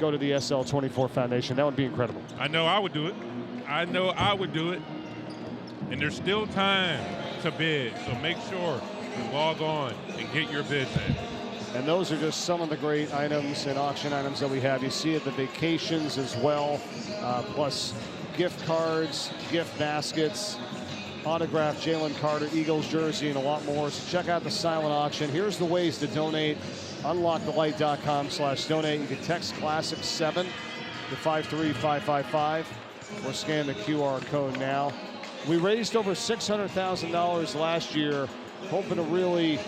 go to the SL24 Foundation? That would be incredible. I know I would do it. I know I would do it. And there's still time to bid, so make sure you log on and get your bids in. And those are just some of the great items and auction items that we have. You see at the vacations as well, plus gift cards, gift baskets, autographed Jalen Carter Eagles jersey, and a lot more. So check out the silent auction. Here's the ways to donate. Unlockthelight.com/donate. You can text Classic 7 to 53555 or scan the QR code now. We raised over $600,000 last year, hoping to really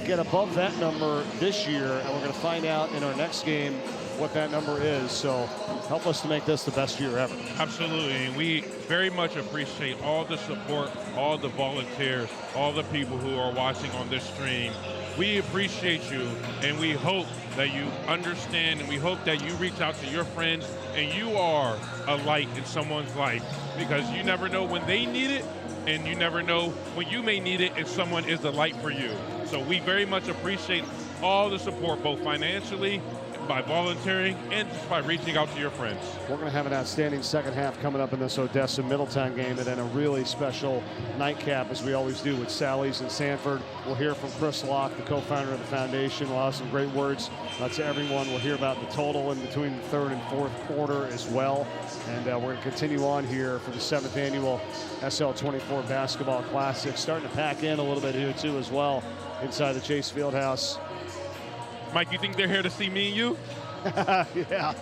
get above that number this year, and we're going to find out in our next game what that number is. So help us to make this the best year ever. Absolutely, and we very much appreciate all the support, all the volunteers, all the people who are watching on this stream. We appreciate you, and we hope that you understand, and we hope that you reach out to your friends, and you are a light in someone's life, because you never know when they need it, and you never know when you may need it if someone is a light for you. So we very much appreciate all the support, both financially, by volunteering, and just by reaching out to your friends. We're going to have an outstanding second half coming up in this Odessa Middletown game, and then a really special nightcap, as we always do, with Sally's and Sanford. We'll hear from Chris Locke, the co-founder of the foundation. We'll have some great words to everyone. We'll hear about the total in between the third and fourth quarter as well. And we're going to continue on here for the 7th annual SL24 Basketball Classic. Starting to pack in a little bit here, too, as well, inside the Chase Fieldhouse. Mike, you think they're here to see me and you? Yeah.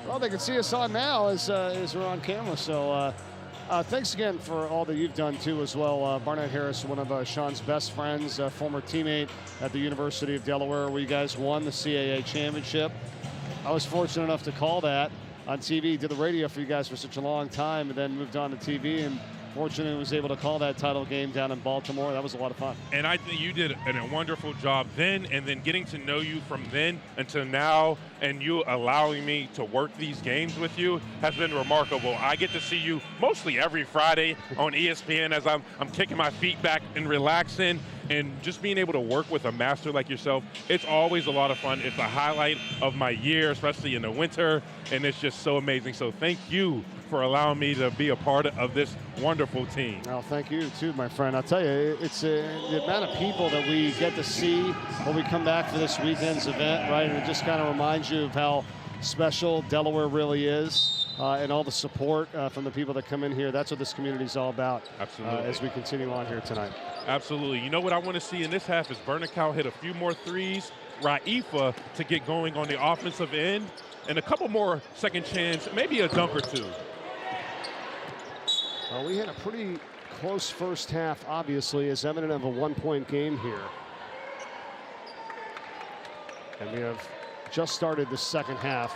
Well, they can see us on now as we're on camera. So thanks again for all that you've done, too, as well. Barnett Harris, one of Sean's best friends, former teammate at the University of Delaware, where you guys won the CAA championship. I was fortunate enough to call that on TV, did the radio for you guys for such a long time, and then moved on to TV, and fortunately was able to call that title game down in Baltimore. That was a lot of fun. And I think you did a wonderful job then, and then getting to know you from then until now, and you allowing me to work these games with you has been remarkable. I get to see you mostly every Friday on ESPN as I'm kicking my feet back and relaxing, and just being able to work with a master like yourself, it's always a lot of fun. It's a highlight of my year, especially in the winter, and it's just so amazing. So thank you for allowing me to be a part of this wonderful team. Well, thank you too, my friend. I'll tell you, it's the amount of people that we get to see when we come back for this weekend's event, right? And it just kind of reminds you of how special Delaware really is, and all the support from the people that come in here. That's what this community is all about. Absolutely. As we continue on here tonight. Absolutely. You know what I want to see in this half is Bernicow hit a few more threes, Raifa to get going on the offensive end, and a couple more second chance, maybe a dunk or two. Well, we had a pretty close first half, obviously, as evident of a one-point game here. And we have just started the second half.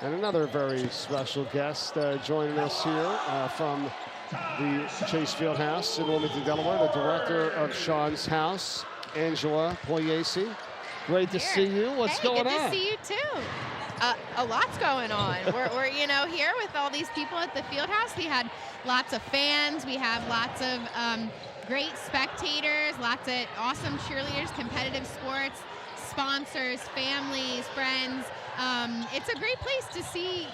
And another very special guest joining us here from the Chase Fieldhouse in Wilmington, Delaware, the director of Sean's house, Angela Poyesi. Great to see you. What's going good on? to see you too. A lot's going on. We're here with all these people at the field house. We had lots of fans. We have lots of great spectators, lots of awesome cheerleaders, competitive sports, sponsors, families, friends. It's a great place to see,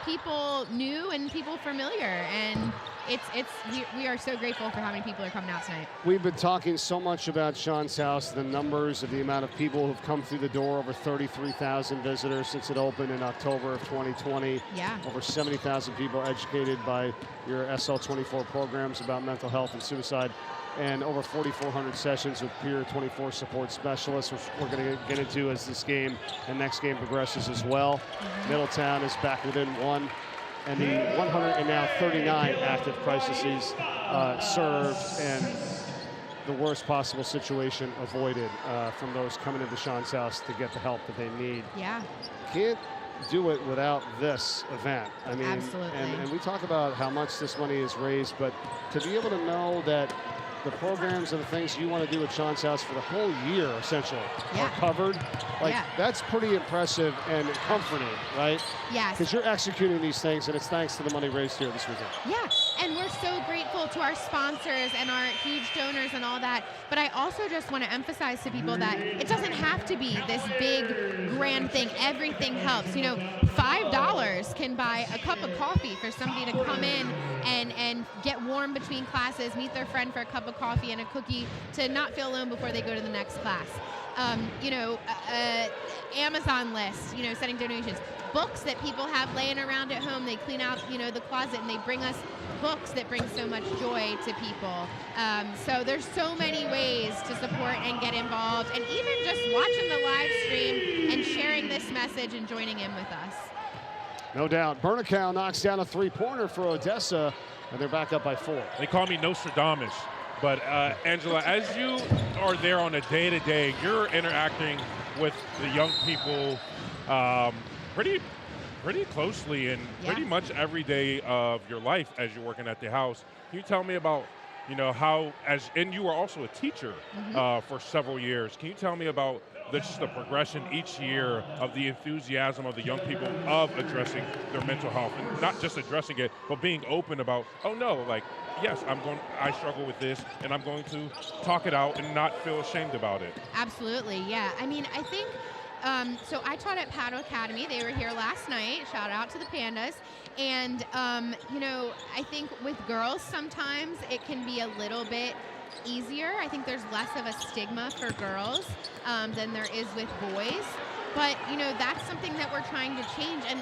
people new and people familiar, and we are so grateful for how many people are coming out tonight. We've been talking so much about Sean's house, the numbers of the amount of people who've come through the door, over 33,000 visitors since it opened in October of 2020. Yeah. Over 70,000 people educated by your SL24 programs about mental health and suicide, and over 4,400 sessions with peer 24 support specialists, which we're going to get into as this game and next game progresses as well. Middletown is back within one, and the 139 active crises served and the worst possible situation avoided from those coming into Sean's house to get the help that they need. Yeah. Can't do it without this event. I mean, absolutely. And we talk about how much this money is raised, but to be able to know that the programs and the things you want to do at Sean's house for the whole year, essentially, are covered. That's pretty impressive and comforting, right? Yes. Because you're executing these things, and it's thanks to the money raised here this weekend. Yeah, and we're so grateful to our sponsors and our huge donors and all that. But I also just want to emphasize to people that it doesn't have to be this big, grand thing. Everything helps. $5 can buy a cup of coffee for somebody to come in and get warm between classes, meet their friend for a cup of coffee and a cookie, to not feel alone before they go to the next class. Amazon list, sending donations. Books that people have laying around at home, they clean out, the closet, and they bring us books that bring so much joy to people. So there's so many ways to support and get involved, and even just watching the live stream and sharing this message and joining in with us. No doubt. Bernicow knocks down a three-pointer for Odessa, and they're back up by 4. They call me Nostradamus. But, Angela, as you are there on a day-to-day, you're interacting with the young people pretty closely and pretty much every day of your life as you're working at the house. Can you tell me about, how, and you were also a teacher for several years. Can you tell me about just the progression each year of the enthusiasm of the young people of addressing their mental health, and not just addressing it, but being open about, yes, I struggle with this, and I'm going to talk it out and not feel ashamed about it. Absolutely, yeah. I mean, I think, so I taught at Paddle Academy. They were here last night. Shout out to the Pandas. And, I think with girls sometimes it can be a little bit easier. I think there's less of a stigma for girls than there is with boys. But, that's something that we're trying to change. And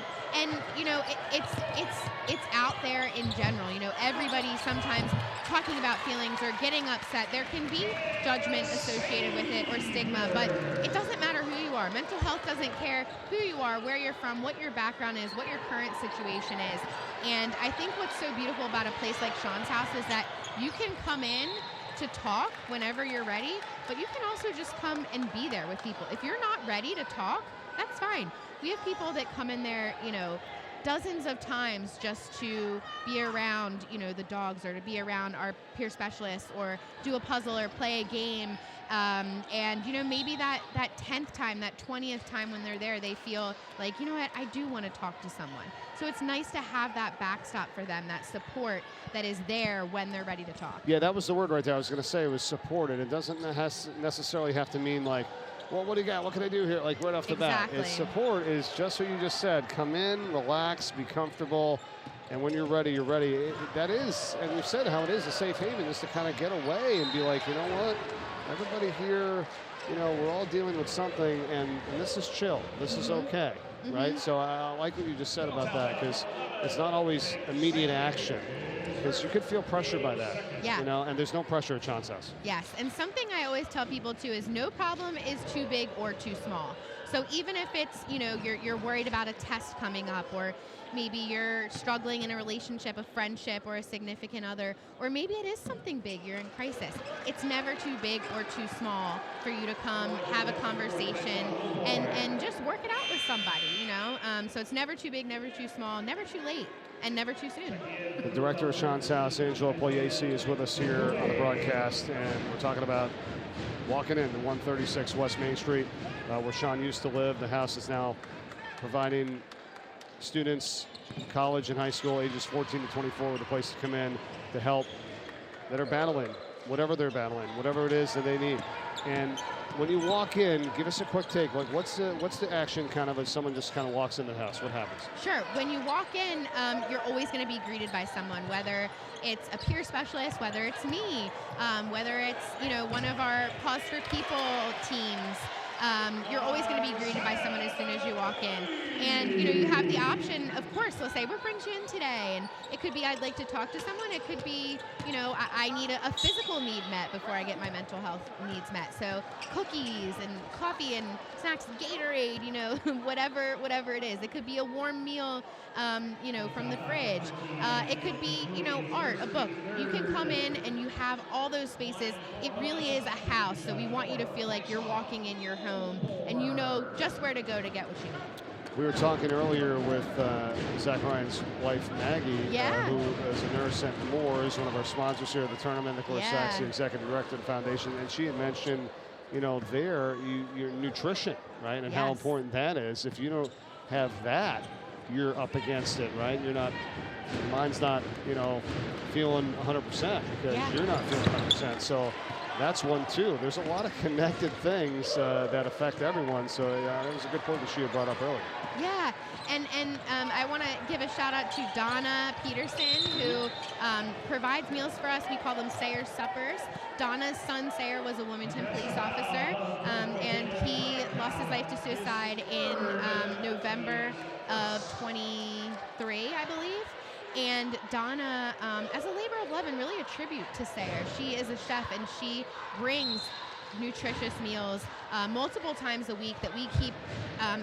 it's out there in general. Everybody sometimes talking about feelings or getting upset. There can be judgment associated with it or stigma, but it doesn't matter who you are. Mental health doesn't care who you are, where you're from, what your background is, what your current situation is. And I think what's so beautiful about a place like Sean's house is that you can come in to talk whenever you're ready, but you can also just come and be there with people. If you're not ready to talk, that's fine. We have people that come in there, dozens of times just to be around, the dogs, or to be around our peer specialists, or do a puzzle or play a game. And, maybe that 10th time, that 20th time when they're there, they feel like, what, I do want to talk to someone. So it's nice to have that backstop for them, that support that is there when they're ready to talk. Yeah, that was the word right there. I was going to say it was supported. It doesn't necessarily have to mean well, what do you got? What can I do here? Right off the bat. It's support is just what you just said. Come in, relax, be comfortable, and when you're ready, you're ready. That is, and we've said how it is a safe haven, just to kind of get away and be like, you know what? Everybody here, we're all dealing with something, and this is chill. This is okay, right? So I like what you just said about that, because it's not always immediate action. Because you could feel pressure by that, and there's no pressure at Sean's house. Yes, and something I always tell people too is no problem is too big or too small. So even if it's, you're worried about a test coming up, or maybe you're struggling in a relationship, a friendship, or a significant other, or maybe it is something big, you're in crisis. It's never too big or too small for you to come, have a conversation, and just work it out with somebody, So it's never too big, never too small, never too late, and never too soon. The director of Sean's house, Angela Pugliese, is with us here on the broadcast, and we're talking about walking in to 136 West Main Street, where Sean used to live. The house is now providing students, college and high school, ages 14 to 24, with a place to come in to help that are battling, whatever they're battling, whatever it is that they need. And when you walk in, give us a quick take. Like, what's the action kind of as someone just kind of walks in the house? What happens? Sure. When you walk in, you're always going to be greeted by someone, whether it's a peer specialist, whether it's me, whether it's, you know, one of our Pause for People teams. You're always going to be greeted by someone as soon as you walk in. And, you know, you have the option, of course, they'll say, what brings you in today? And it could be, I'd like to talk to someone. It could be, you know, I need a physical need met before I get my mental health needs met. So cookies and coffee and snacks, Gatorade, you know, whatever it is. It could be a warm meal, you know, from the fridge. It could be, you know, art, a book. You can come in and you have all those spaces. It really is a house. So we want you to feel like you're walking in your home and you know just where to go to get what you need. We were talking earlier with Zach Ryan's wife, Maggie, who is a nurse at Moore's, one of our sponsors here at the tournament. Of course, Zach's the executive director of the foundation. And she had mentioned, you know, your nutrition, right? And how important that is. If you don't have that, you're up against it, right? You're not, your mind's not, you know, feeling 100% because you're not feeling 100%. So that's one too. There's a lot of connected things that affect everyone. So that was a good point that she had brought up earlier. Yeah, and I want to give a shout out to Donna Peterson, who provides meals for us. We call them Sayers Suppers. Donna's son Sayer was a Wilmington police officer, and he lost his life to suicide in November of 23, I believe. And Donna, as a labor of love and really a tribute to Sayer, she is a chef and she brings nutritious meals multiple times a week that we keep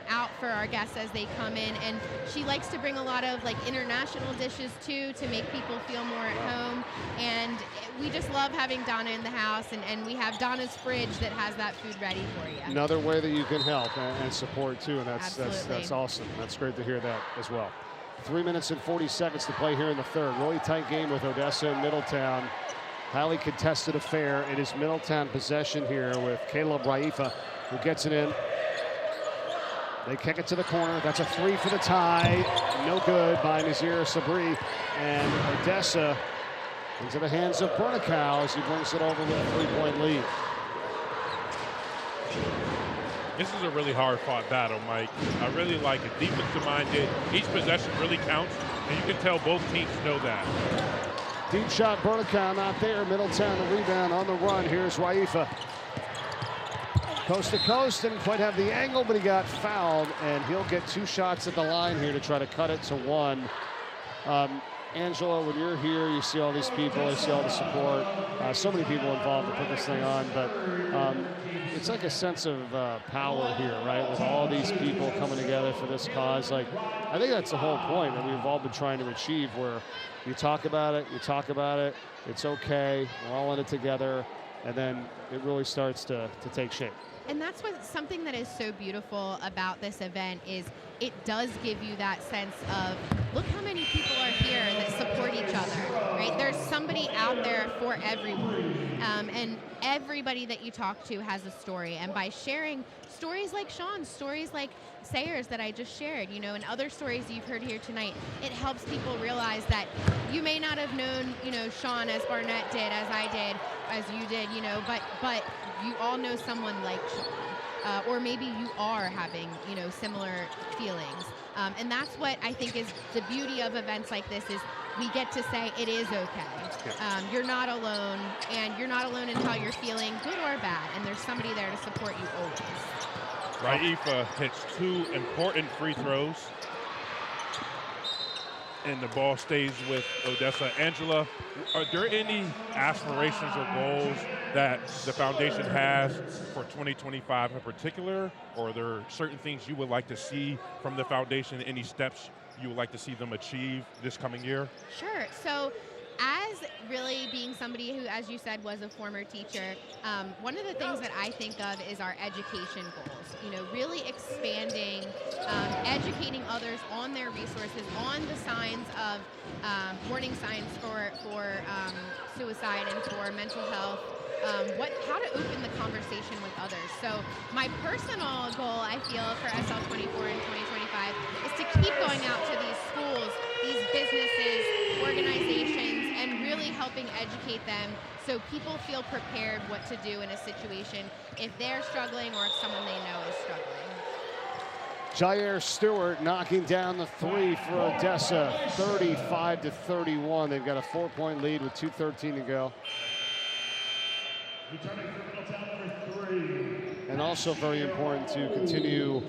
out for our guests as they come in. And she likes to bring a lot of like international dishes too to make people feel more at home. And we just love having Donna in the house, and we have Donna's fridge that has that food ready for you. Another way that you can help and support too, and that's awesome. That's great to hear that as well. 3 minutes and 40 seconds to play here in the third. Really tight game with Odessa and Middletown. Highly contested affair. It is Middletown possession here with Caleb Raifa, who gets it in. They kick it to the corner. That's a three for the tie. No good by Nazir Sabri. And Odessa into the hands of Bernicow as he brings it over with a 3-point lead. This is a really hard-fought battle, Mike. I really like it. Defensive-minded. Each possession really counts, and you can tell both teams know that. Deep shot, Bernicow not there. Middletown the rebound on the run. Here's Raifa. Coast to coast, didn't quite have the angle, but he got fouled, and he'll get 2 shots at the line here to try to cut it to 1. Angela, when you're here, you see all these people, you see all the support. So many people involved to put this thing on, but it's like a sense of power here, right? With all these people coming together for this cause. Like, I think that's the whole point that we've all been trying to achieve, where you talk about it, it's okay, we're all in it together, and then it really starts to take shape. And that's something that is so beautiful about this event is it does give you that sense of, look how many people are here that support each other, right? There's somebody out there for everyone. And everybody that you talk to has a story. And by sharing stories like Sean's, stories like Sayers that I just shared, you know, and other stories you've heard here tonight, it helps people realize that you may not have known, you know, Sean as Barnett did, as I did, as you did, you know, but you all know someone like Sean. Or maybe you are having, you know, similar feelings. And that's what I think is the beauty of events like this is we get to say it is okay. You're not alone, and you're not alone until you're feeling good or bad, and there's somebody there to support you always. Raifa hits 2 important free throws, and the ball stays with Odessa. Angela, are there any aspirations or goals that the foundation has for 2025 in particular, or are there certain things you would like to see from the foundation, any steps you would like to see them achieve this coming year? Sure. So as really being somebody who, as you said, was a former teacher, one of the things that I think of is our education goals. You know, really expanding, educating others on their resources, on the signs of warning signs for suicide and for mental health how to open the conversation with others. So my personal goal, I feel, for SL24 in 2025 is to keep going out to these schools, these businesses, organizations, and really helping educate them so people feel prepared what to do in a situation if they're struggling or if someone they know is struggling. Jair Stewart knocking down the three for Odessa, 35-31. They've got a 4-point lead with 2:13 to go. And also very important to continue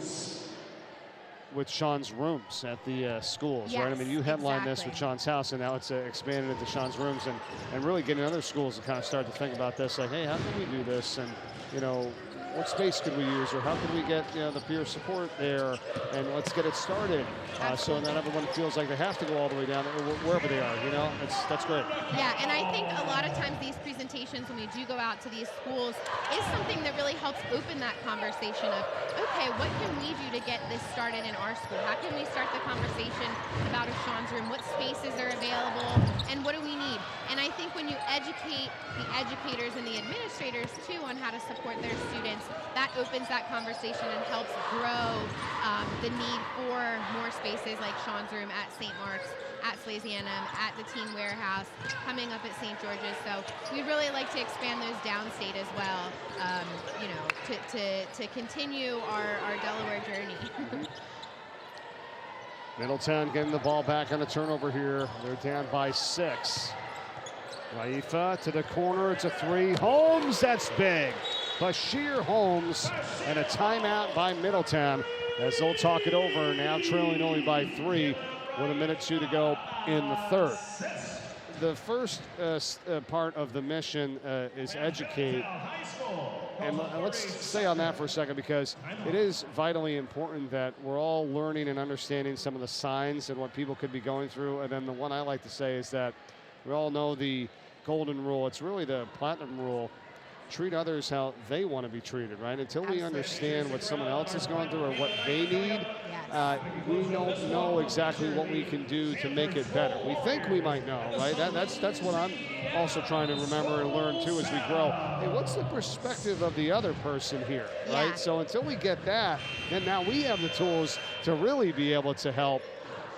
with Sean's rooms at the schools, right? I mean, you headline this with Sean's house, and now it's expanded into Sean's rooms, and really getting other schools to kind of start to think about this, like, hey, how can we do this? And, you know, what space could we use, or how can we get, you know, the peer support there, and let's get it started, so that everyone feels like they have to go all the way down wherever they are. You know, that's great. Yeah, and I think a lot of times these presentations, when we do go out to these schools, is something that really helps open that conversation of, okay, what can we do to get this started in our school? How can we start the conversation about a Sean's room? What spaces are available, and what do we need? And I think when you educate the educators and the administrators too on how to support their students, that opens that conversation and helps grow the need for more spaces like Sean's room at St. Mark's, at Slasianum, at the Teen Warehouse, coming up at St. George's. So we'd really like to expand those downstate as well, you know, to continue our Delaware journey. Middletown getting the ball back on a turnover here. They're down by 6. Raifa to the corner, it's a 3. Holmes, that's big. Bashir Holmes, and a timeout by Middletown as they'll talk it over, now trailing only by 3 with 1:02 to go in the third. The first part of the mission is educate. And let's stay on that for a second, because it is vitally important that we're all learning and understanding some of the signs and what people could be going through. And then the one I like to say is that we all know the golden rule. It's really the platinum rule. Treat others how they want to be treated, right? Until we understand what someone else is going through or what they need, we don't know exactly what we can do to make it better. We think we might know, right? That's what I'm also trying to remember and learn too as we grow. Hey, what's the perspective of the other person here, right? So until we get that, then now we have the tools to really be able to help.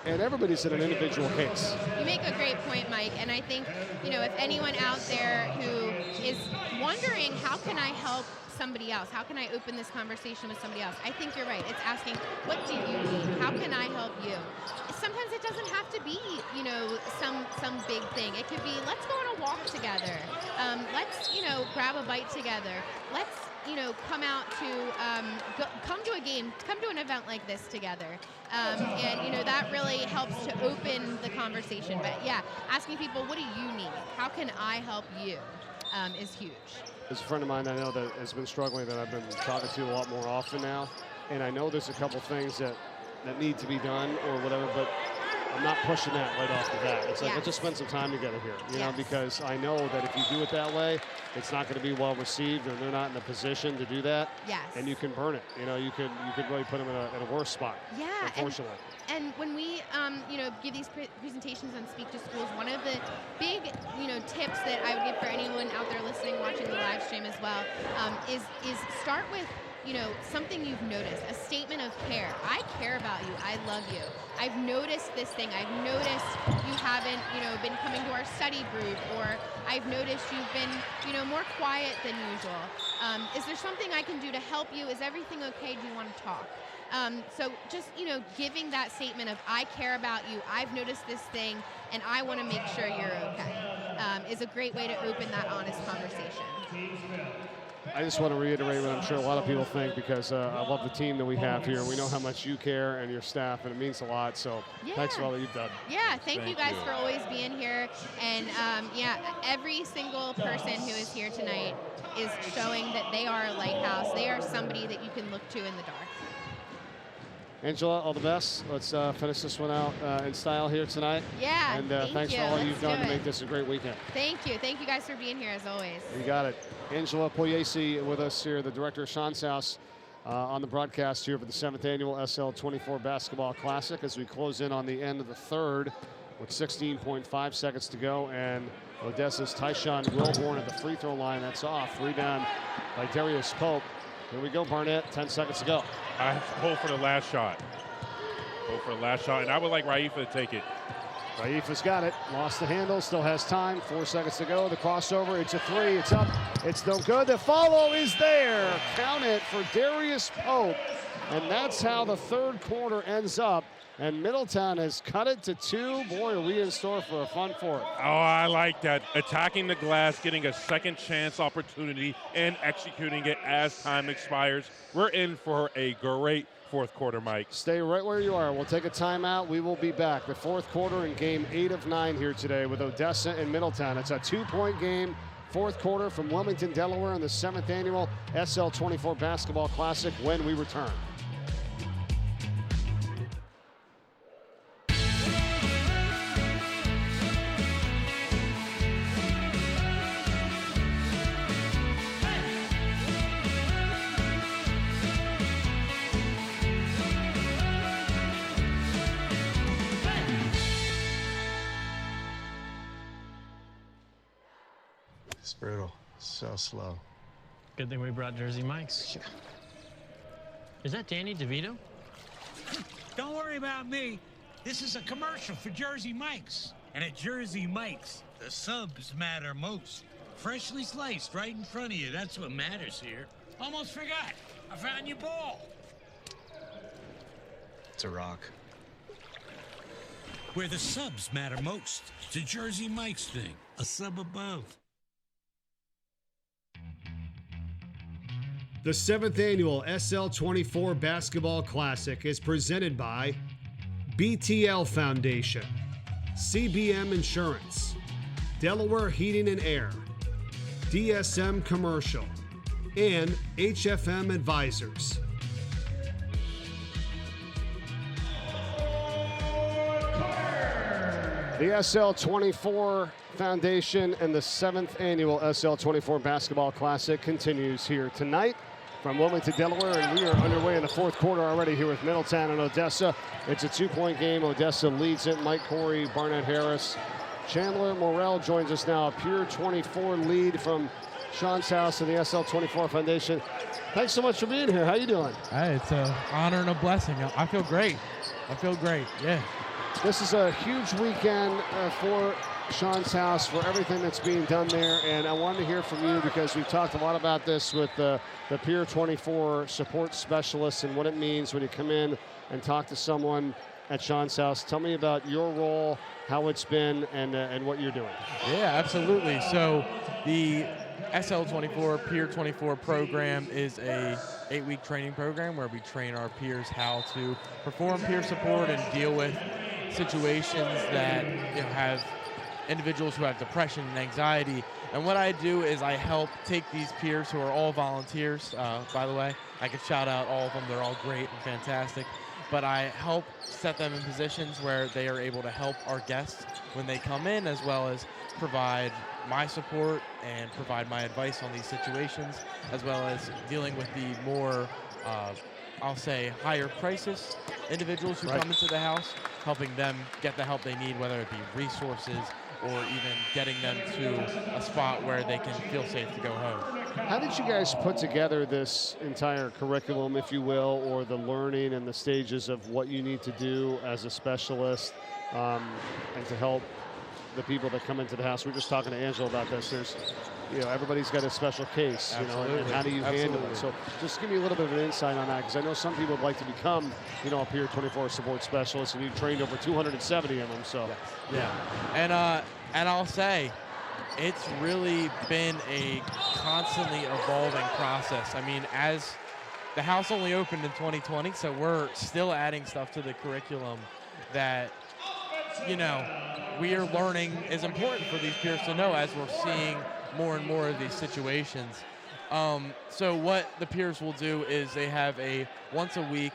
And everybody's in an individual case. You make a great point, Mike. And I think, you know, if anyone out there who is wondering, how can I help somebody else? How can I open this conversation with somebody else? I think you're right. It's asking, what do you need? How can I help you? Sometimes it doesn't have to be, you know, some big thing. It could be, let's go on a walk together. Let's, you know, grab a bite together. Let's, you know, come out to, come to a game, come to an event like this together. And, you know, that really helps to open the conversation. But yeah, asking people, what do you need? How can I help you is huge. There's a friend of mine I know that has been struggling that I've been talking to a lot more often now. And I know there's a couple things that need to be done or whatever, but I'm not pushing that right off the bat. It's like, let's just spend some time together here, you know, because I know that if you do it that way, it's not going to be well received, and they're not in the position to do that. Yes. And you can burn it. You know, you could really put them in a worse spot. Yeah. Unfortunately. And when we, you know, give these presentations and speak to schools, one of the big, you know, tips that I would give for anyone out there listening, watching the live stream as well, is start with, you know, something you've noticed, a statement of care. I care about you. I love you. I've noticed this thing. I've noticed you haven't, you know, been coming to our study group, or I've noticed you've been, you know, more quiet than usual. Is there something I can do to help you? Is everything okay? Do you want to talk? So just, you know, giving that statement of, I care about you, I've noticed this thing, and I want to make sure you're okay, is a great way to open that honest conversation. I just want to reiterate what I'm sure a lot of people think, because I love the team that we have here. We know how much you care and your staff, and it means a lot. So thanks for all that you've done. Yeah, thank you guys for always being here. And yeah, every single person who is here tonight is showing that they are a lighthouse. They are somebody that you can look to in the dark. Angela, all the best. Let's finish this one out in style here tonight. Yeah, and thank thanks you. for all Let's you've done do to it. make this a great weekend. Thank you. Thank you guys for being here as always. You got it. Angela Pugliese with us here, the director of Sean's House, on the broadcast here for the 7th annual SL24 Basketball Classic as we close in on the end of the third with 16.5 seconds to go, and Odessa's Tyshawn Wilborn at the free throw line. That's off. Rebound by Darius Pope. Here we go, Barnett. 10 seconds to go. I have to pull for the last shot. Pull for the last shot, and I would like Raifa to take it. Raifa's got it. Lost the handle. Still has time. 4 seconds to go. The crossover. It's a three. It's up. It's no good. The follow is there. Count it for Darius Pope. And that's how the third quarter ends up. And Middletown has cut it to 2. Boy, are we in store for a fun fourth. Oh, I like that. Attacking the glass, getting a second chance opportunity, and executing it as time expires. We're in for a great fourth quarter, Mike. Stay right where you are. We'll take a timeout. We will be back. The fourth quarter in game 8 of 9 here today with Odessa and Middletown. It's a 2-point game. Fourth quarter from Wilmington, Delaware in the 7th annual SL24 Basketball Classic when we return. It's brutal. So slow. Good thing we brought Jersey Mike's. Is that Danny DeVito? Don't worry about me. This is a commercial for Jersey Mike's. And at Jersey Mike's, the subs matter most. Freshly sliced right in front of you. That's what matters here. Almost forgot. I found your ball. It's a rock. Where the subs matter most. It's a Jersey Mike's thing. A sub above. The 7th annual SL24 Basketball Classic is presented by BTL Foundation, CBM Insurance, Delaware Heating and Air, DSM Commercial, and HFM Advisors. The SL24 Foundation and the 7th annual SL24 Basketball Classic continues here tonight from Wilmington, Delaware, and we are underway in the fourth quarter already here with Middletown and Odessa. It's a 2-point game. Odessa leads it. Mike Corey, Barnett Harris. Chandler Morrell joins us now. A pure 24 lead from Sean's house and the SL24 Foundation. Thanks so much for being here. How you doing? Hey, it's an honor and a blessing. I feel great. Yeah. This is a huge weekend for Sean's house, for everything that's being done there, and I wanted to hear from you because we've talked a lot about this with the Peer 24 support specialists and what it means when you come in and talk to someone at Sean's house. Tell me about your role, how it's been, and what you're doing. Yeah, absolutely. So the SL24 Peer 24 program is a 8-week training program where we train our peers how to perform peer support and deal with situations that have individuals who have depression and anxiety. And what I do is I help take these peers who are all volunteers, by the way. I could shout out all of them. They're all great and fantastic. But I help set them in positions where they are able to help our guests when they come in, as well as provide my support and provide my advice on these situations, as well as dealing with the more, I'll say, higher crisis individuals who come into the house, helping them get the help they need, whether it be resources or even getting them to a spot where they can feel safe to go home. How did you guys put together this entire curriculum, if you will, or the learning and the stages of what you need to do as a specialist and to help the people that come into the house? We were just talking to Angela about this. There's, everybody's got a special case, and how do you handle it? So just give me a little bit of an insight on that, because I know some people would like to become, a Peer 24 support specialist, and you trained over 270 of them. So yeah. And I'll say, it's really been a constantly evolving process. I mean, as the house only opened in 2020, so we're still adding stuff to the curriculum that, we are learning is important for these peers to know as we're seeing more and more of these situations. So what the peers will do is they have a once-a-week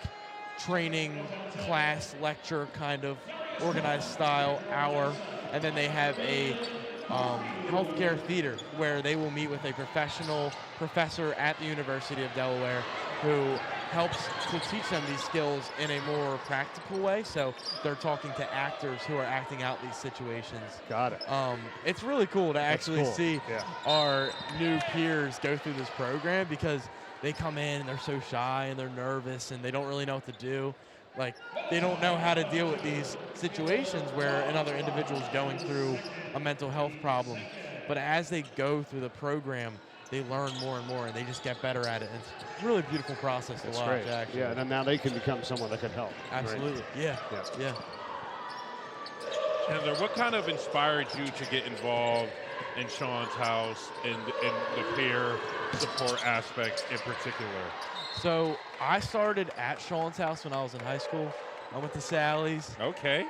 training class lecture kind of organized style hour, and then they have a healthcare theater where they will meet with a professional professor at the University of Delaware who helps to teach them these skills in a more practical way. So they're talking to actors who are acting out these situations. Got it. It's really cool to actually cool. see Yeah. our new peers go through this program, because they come in and they're so shy and they're nervous and they don't really know what to do. Like, they don't know how to deal with these situations where another individual is going through a mental health problem. But as they go through the program, they learn more and more, and they just get better at it. And it's a really beautiful process to watch, great. actually. Yeah, and now they can become someone that can help. Absolutely. Right? Yeah. Chandler, what kind of inspired you to get involved in Sean's house in the peer support aspect in particular? So I started at Sean's house when I was in high school. I went to Sally's. Okay.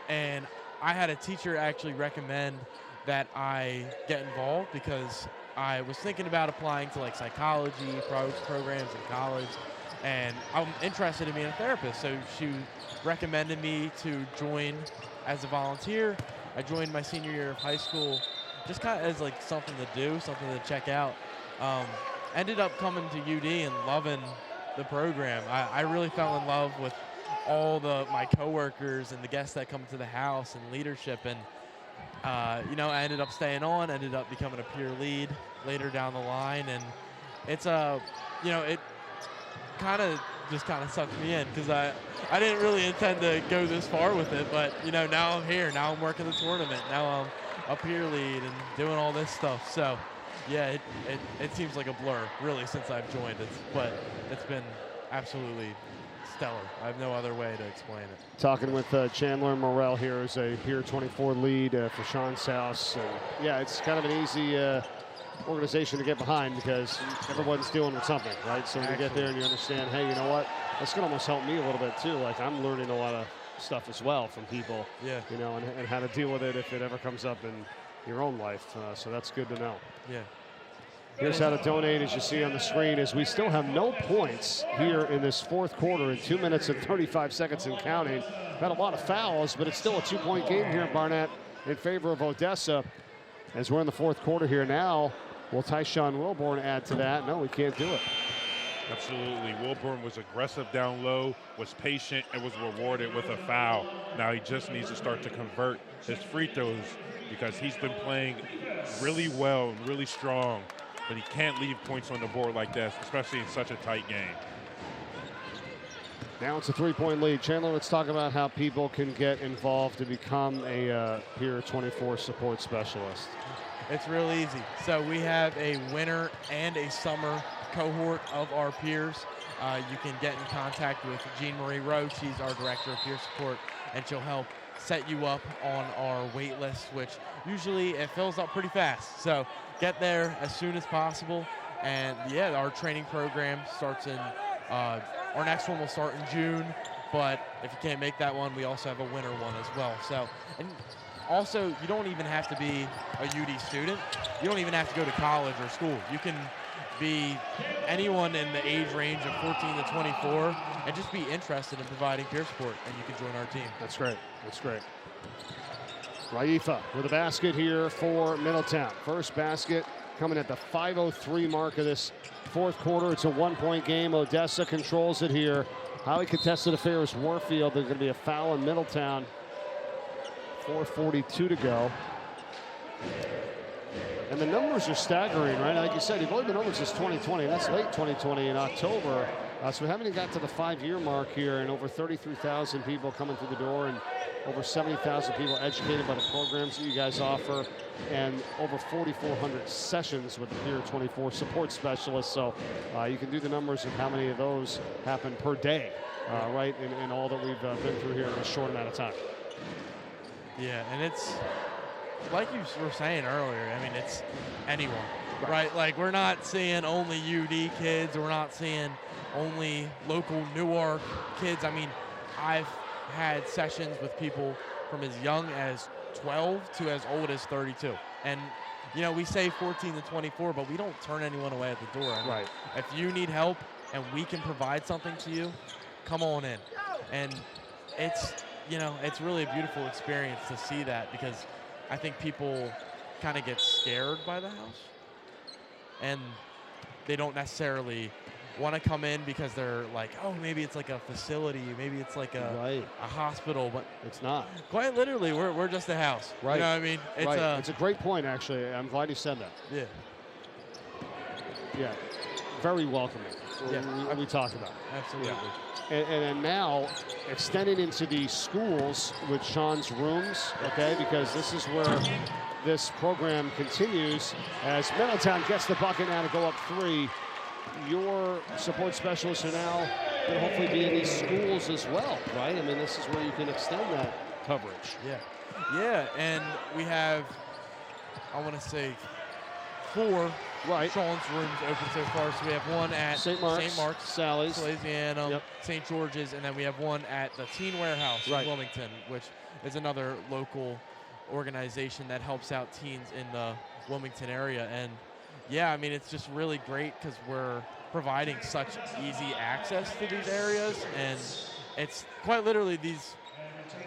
And I had a teacher actually recommend that I get involved, because I was thinking about applying to like psychology programs in college, and I'm interested in being a therapist. So she recommended me to join as a volunteer. I joined my senior year of high school, just kind of as like something to do, something to check out. Ended up coming to UD and loving the program. I really fell in love with all my coworkers and the guests that come to the house and leadership. And I ended up staying on, ended up becoming a peer lead later down the line. And it's it kind of sucked me in, because I didn't really intend to go this far with it. But now I'm here. Now I'm working the tournament. Now I'm a peer lead and doing all this stuff. So yeah, it seems like a blur really since I've joined it, but it's been absolutely stellar. I have no other way to explain it. Talking with Chandler Morrell here as a Peer 24 lead for Sean's house. And yeah, it's kind of an easy organization to get behind, because everyone's dealing with something, right? So when you get there and you understand, hey, you know what? That's going to almost help me a little bit too. Like, I'm learning a lot of stuff as well from people, and how to deal with it if it ever comes up in your own life. So that's good to know. Yeah. Here's how to donate, as you see on the screen, as we still have no points here in this fourth quarter in 2 minutes and 35 seconds and counting. Had a lot of fouls, but it's still a 2-point game here in Barnett in favor of Odessa. As we're in the fourth quarter here now, will Tyshawn Wilborn add to that? No, we can't do it. Absolutely. Wilborn was aggressive down low, was patient, and was rewarded with a foul. Now he just needs to start to convert his free throws, because he's been playing really well and really strong, but he can't leave points on the board like this, especially in such a tight game. Now it's a 3-point lead. Chandler, let's talk about how people can get involved to become a Peer 24 support specialist. It's real easy. So we have a winter and a summer cohort of our peers. You can get in contact with Jean Marie Rowe. She's our director of peer support, and she'll help set you up on our wait list, which usually it fills up pretty fast. So get there as soon as possible. And yeah, our training program starts in, our next one will start in June, but if you can't make that one, we also have a winter one as well. So, and also, you don't even have to be a UD student. You don't even have to go to college or school. You can be anyone in the age range of 14 to 24 and just be interested in providing peer support, and you can join our team. That's great. That's great. Raifa with a basket here for Middletown. First basket coming at the 5:03 mark of this fourth quarter. It's a 1-point game. Odessa controls it here. Highly contested affair is Warfield. There's going to be a foul in Middletown. 4:42 to go. And the numbers are staggering, right? Like you said, you've only been over since 2020. That's late 2020 in October. So we haven't even got to the 5-year mark here, and over 33,000 people coming through the door, and over 70,000 people educated by the programs that you guys offer, and over 4,400 sessions with the Peer 24 support specialists. So you can do the numbers of how many of those happen per day, right, in all that we've been through here in a short amount of time. Yeah, and it's like you were saying earlier, I mean, it's anyone, right? Like, we're not seeing only UD kids. We're not seeing only local Newark kids. I mean, I've had sessions with people from as young as 12 to as old as 32. And, you know, we say 14 to 24, but we don't turn anyone away at the door. I mean, right. If you need help and we can provide something to you, come on in. And it's, you know, it's really a beautiful experience to see that, because I think people kind of get scared by the house, and they don't necessarily want to come in because they're like, oh, maybe it's like a facility, maybe it's like a hospital, but it's not. Quite literally, we're just a house. Right. You know what I mean? It's it's a great point, actually. I'm glad you said that. Yeah. Yeah. Very welcoming. Yeah. We talked about it. Absolutely. Yeah. And now extending into the schools with Sean's rooms, okay, because this is where this program continues as Middletown gets the bucket now to go up 3. Your support specialists are now going to hopefully be in these schools as well, right? I mean, this is where you can extend that coverage. Yeah. Yeah, and we have, I want to say, 4 Sean's rooms open so far. So we have one at St. Mark's, Sally's, Salesianum, St. George's, and then we have one at the Teen Warehouse in Wilmington, which is another local organization that helps out teens in the Wilmington area. And yeah, I mean, it's just really great because we're providing such easy access to these areas, and it's quite literally these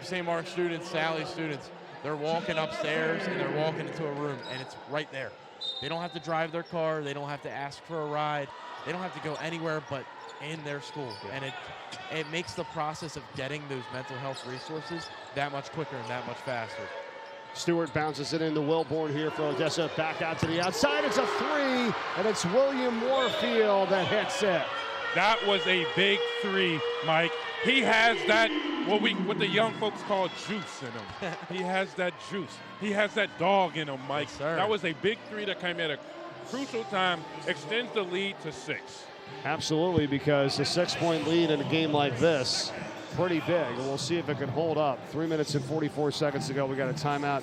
St. Mark's students, Sally students, they're walking upstairs and they're walking into a room, and it's right there. They don't have to drive their car. They don't have to ask for a ride. They don't have to go anywhere but in their school. And it makes the process of getting those mental health resources that much quicker and that much faster. Stewart bounces it into Wilborn here for Odessa. Back out to the outside. It's a 3, and it's William Warfield that hits it. That was a big 3, Mike. He has that, what the young folks call juice in him. He has that juice. He has that dog in him, Mike. Yes, sir. That was a big 3 that came at a crucial time, extends the lead to 6. Absolutely, because a 6-point lead in a game like this, pretty big. And we'll see if it can hold up. 3 minutes and 44 seconds to go. We got a timeout.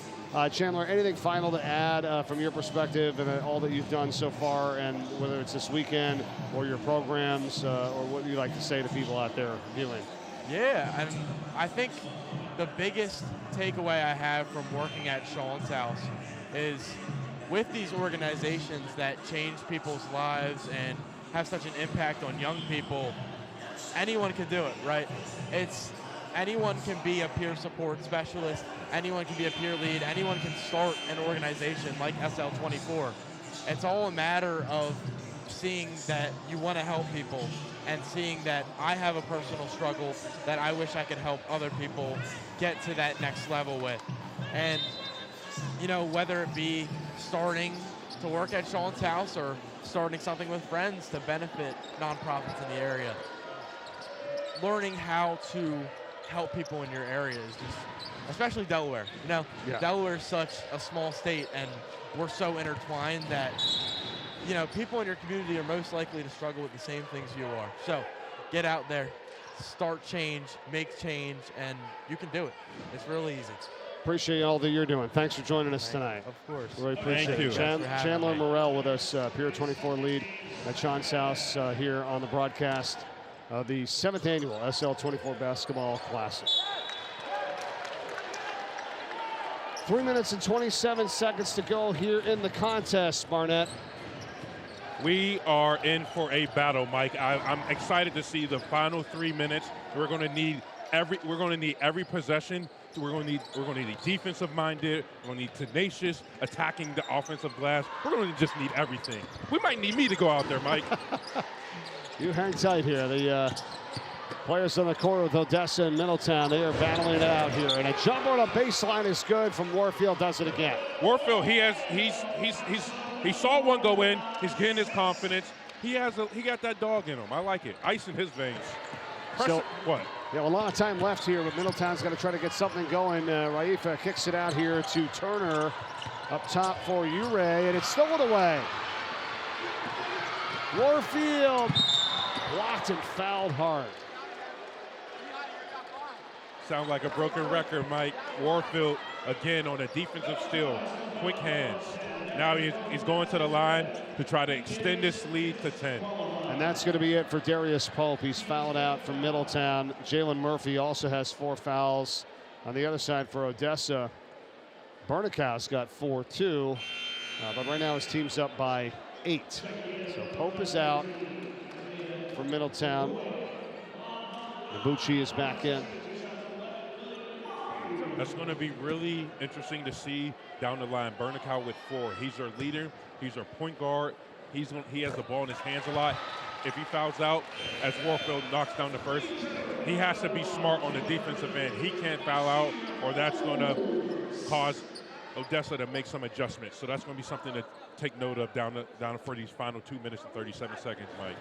Chandler, anything final to add from your perspective and all that you've done so far, and whether it's this weekend or your programs or what you like to say to people out there viewing? Yeah, and I think the biggest takeaway I have from working at Sean's house is with these organizations that change people's lives and have such an impact on young people, anyone can do it, right? Anyone can be a peer support specialist, anyone can be a peer lead, anyone can start an organization like SL24. It's all a matter of seeing that you want to help people and seeing that I have a personal struggle that I wish I could help other people get to that next level with. And, you know, whether it be starting to work at Sean's house or starting something with friends to benefit nonprofits in the area, learning how to help people in your area is just, especially Delaware. You know, Delaware is such a small state, and we're so intertwined that, you know, people in your community are most likely to struggle with the same things you are. So get out there, start change, make change, and you can do it. It's really easy. Appreciate all that you're doing. Thanks for joining us tonight. Of course. Really appreciate it. Chandler Morrell with us, Pier 24 lead at Sean's house here on the broadcast. The 7th annual SL24 Basketball Classic. 3 minutes and 27 seconds to go here in the contest, Barnett. We are in for a battle, Mike. I'm excited to see the final 3 minutes. We're going to need every possession. We're going to need defensive minded. We're going to need tenacious, attacking the offensive glass. We're going to just need everything. We might need me to go out there, Mike. You hang tight here. The players on the court with Odessa and Middletown, they are battling it out here. And a jump on a baseline is good from Warfield. Does it again. Warfield, he saw one go in. He's getting his confidence. He got that dog in him. I like it. Ice in his veins. What? Yeah, well, a lot of time left here, but Middletown's going to try to get something going. Raifa kicks it out here to Turner. Up top for Uray, and it's stolen away. Warfield blocked and fouled hard. Sound like a broken record, Mike. Warfield, again, on a defensive steal. Quick hands. Now he's going to the line to try to extend this lead to 10. And that's going to be it for Darius Pope. He's fouled out from Middletown. Jalen Murphy also has 4 fouls. On the other side for Odessa, Bernicow's got 4 too. But right now his team's up by 8. So Pope is out for Middletown. Nabucci is back in. That's going to be really interesting to see down the line. Bernicow with 4. He's our leader. He's our point guard. He has the ball in his hands a lot. if he fouls out as Warfield knocks down the first, he has to be smart on the defensive end. He can't foul out, or that's going to cause Odessa to make some adjustments. So that's going to be something to take note of down for these final 2 minutes and 37 seconds, Mike.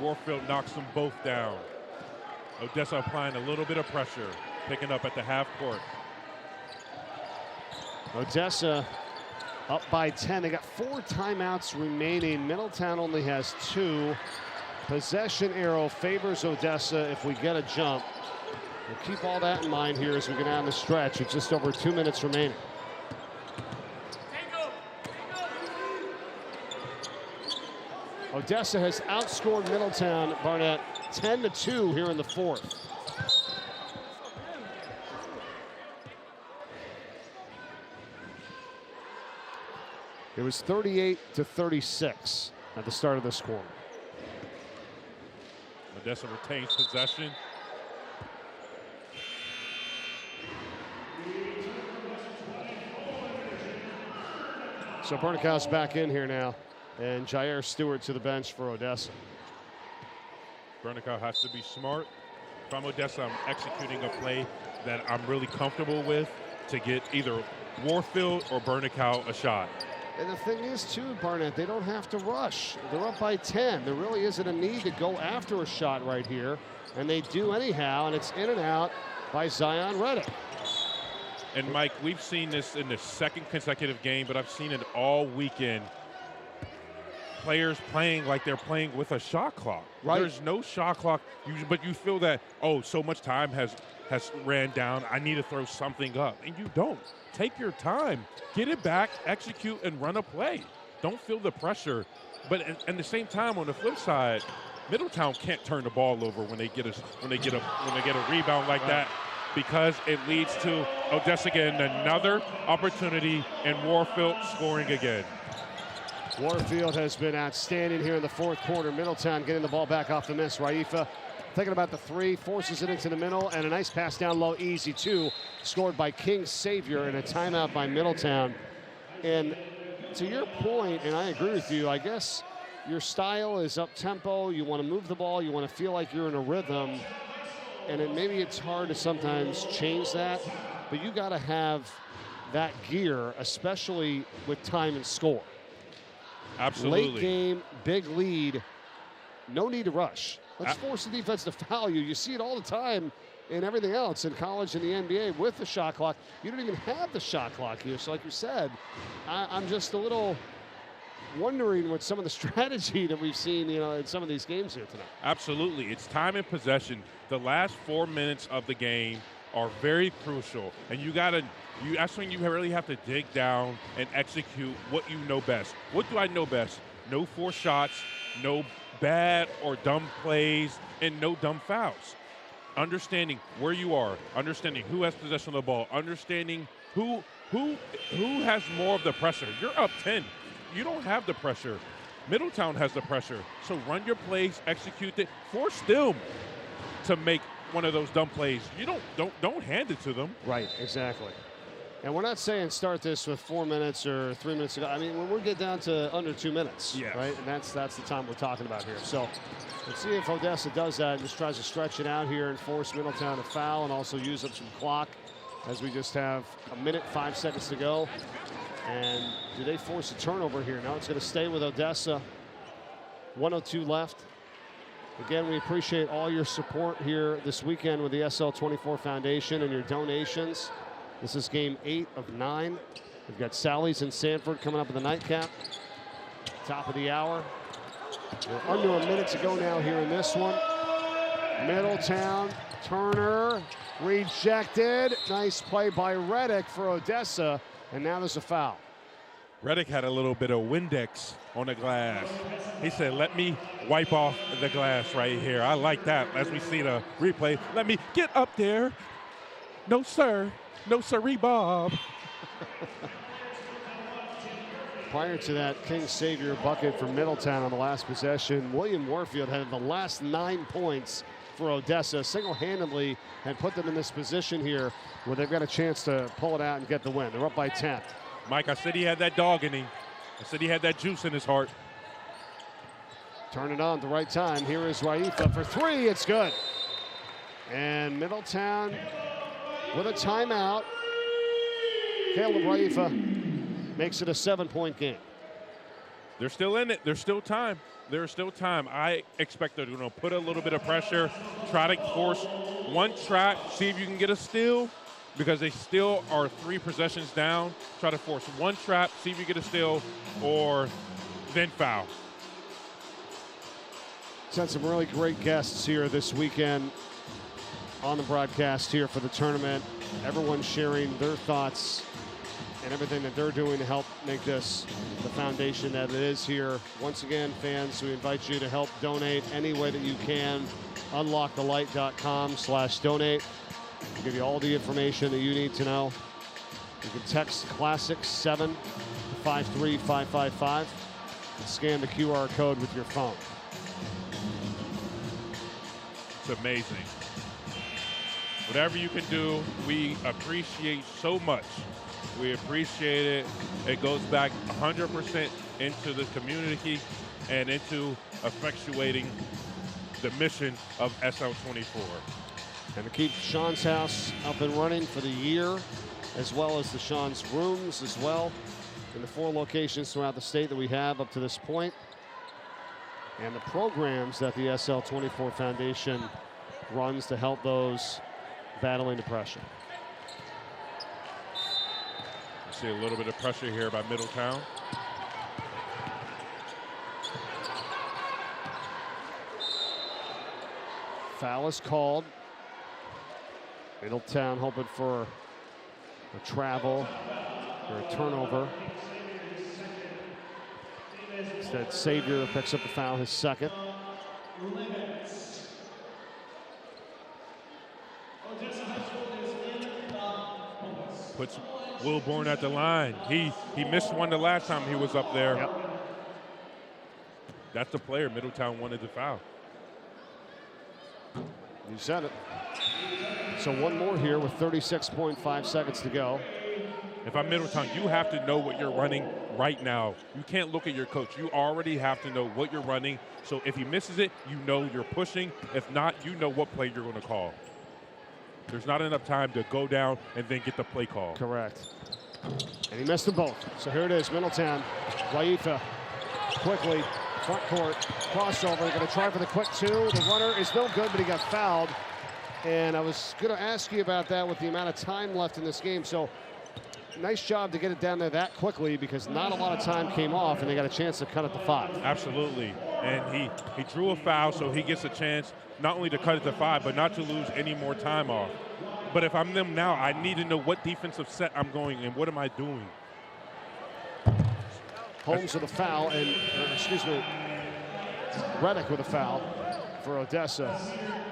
Warfield knocks them both down. Odessa applying a little bit of pressure, picking up at the half court. Odessa up by 10. They got 4 timeouts remaining. Middletown only has 2. Possession arrow favors Odessa if we get a jump. We'll keep all that in mind here as we get down the stretch with just over 2 minutes remaining. Odessa has outscored Middletown, Barnett, 10-2 here in the 4th. It was 38-36 at the start of this quarter. Odessa retains possession. So Bernicow's back in here now, and Jair Stewart to the bench for Odessa. Bernicow has to be smart. If I'm Odessa, I'm executing a play that I'm really comfortable with to get either Warfield or Bernicow a shot. And the thing is, too, Barnett, they don't have to rush. They're up by 10. There really isn't a need to go after a shot right here. And they do anyhow, and it's in and out by Zion Reddick. And, Mike, we've seen this in the second consecutive game, but I've seen it all weekend. Players playing like they're playing with a shot clock. Right. There's no shot clock, but you feel that, oh, so much time has ran down. I need to throw something up. And you don't. Take your time. Get it back, execute, and run a play. Don't feel the pressure. But at the same time, on the flip side, Middletown can't turn the ball over when they get a rebound like that, because it leads to Odessa getting another opportunity and Warfield scoring again. Warfield has been outstanding here in the 4th quarter. Middletown getting the ball back off the miss. Raifa thinking about the 3, forces it into the middle, and a nice pass down low, easy 2, scored by King Savior, and a timeout by Middletown. And to your point, and I agree with you, I guess your style is up-tempo. You want to move the ball. You want to feel like you're in a rhythm. And maybe it's hard to sometimes change that, but you got to have that gear, especially with time and score. Absolutely. Late game, big lead, no need to rush. Let's force the defense to foul you. You see it all the time in everything else in college and the NBA with the shot clock. You don't even have the shot clock here. So like you said, I'm just a little wondering what some of the strategy that we've seen, in some of these games here tonight. Absolutely. It's time and possession. The last 4 minutes of the game are very crucial. And that's when you really have to dig down and execute what you know best. What do I know best? No forced shots, no bad or dumb plays, and no dumb fouls. Understanding where you are, understanding who has possession of the ball, understanding who has more of the pressure. You're up 10. You don't have the pressure. Middletown has the pressure. So run your plays, execute it, force them to make one of those dumb plays. You don't hand it to them. Right, exactly. And we're not saying start this with 4 minutes or 3 minutes ago. I mean, when we get down to under 2 minutes, right? And that's the time we're talking about here. So let's see if Odessa does that and just tries to stretch it out here and force Middletown to foul and also use up some clock, as we just have a minute, 5 seconds to go. And do they force a turnover here? No, it's going to stay with Odessa. 1:02 left. Again, we appreciate all your support here this weekend with the SL24 Foundation and your donations. This is game 8 of 9. We've got Sally's and Sanford coming up in the nightcap. Top of the hour. We're under a minute to go now here in this one. Middletown, Turner, rejected. Nice play by Reddick for Odessa, and now there's a foul. Reddick had a little bit of Windex on the glass. He said, let me wipe off the glass right here. I like that as we see the replay. Let me get up there. No, sir. No, sirree, Bob. Prior to that King Savior bucket for Middletown on the last possession, William Warfield had the last 9 points for Odessa. Single-handedly had put them in this position here where they've got a chance to pull it out and get the win. They're up by 10. Mike, I said he had that dog in him. I said he had that juice in his heart. Turn it on at the right time. Here is Raifa for three. It's good. And Middletown with a timeout. Caleb Raifa makes it a 7-point game. They're still in it. There's still time. There's still time. I expect they're going to put a little bit of pressure, try to force one trap, see if you can get a steal, because they still are 3 possessions down. Try to force one trap, see if you get a steal, or then foul. Had some really great guests here this weekend on the broadcast here for the tournament. Everyone sharing their thoughts and everything that they're doing to help make this the foundation that it is here. Once again, fans, we invite you to help donate any way that you can. Unlockthelight.com/donate. We'll give you all the information that you need to know. You can text Classic 7 to 53555 and scan the QR code with your phone. It's amazing. Whatever you can do, we appreciate so much. We appreciate it. It goes back 100% into the community and into effectuating the mission of SL24. And to keep Sean's house up and running for the year, as well as the Sean's rooms as well, in the 4 locations throughout the state that we have up to this point. And the programs that the SL24 Foundation runs to help those battling depression. See a little bit of pressure here by Middletown. Foul is called. Middletown hoping for a travel or a turnover. Instead, Savior picks up the foul, his second. Puts Wilborn at the line. He missed one the last time he was up there. Yep. That's the player Middletown wanted to foul. You said it. So one more here with 36.5 seconds to go. If I'm Middletown, you have to know what you're running right now. You can't look at your coach. You already have to know what you're running. So if he misses it, you know you're pushing. If not, you know what play you're going to call. There's not enough time to go down and then get the play call. Correct. And he missed them both. So here it is, Middletown. Raifa quickly, front court, crossover. Going to try for the quick 2. The runner is no good, but he got fouled. And I was going to ask you about that with the amount of time left in this game. So nice job to get it down there that quickly, because not a lot of time came off and they got a chance to cut it to 5. Absolutely. And he drew a foul, so he gets a chance not only to cut it to 5, but not to lose any more time off. But if I'm them now, I need to know what defensive set I'm going and what am I doing. Holmes with a foul, and Reddick with a foul for Odessa.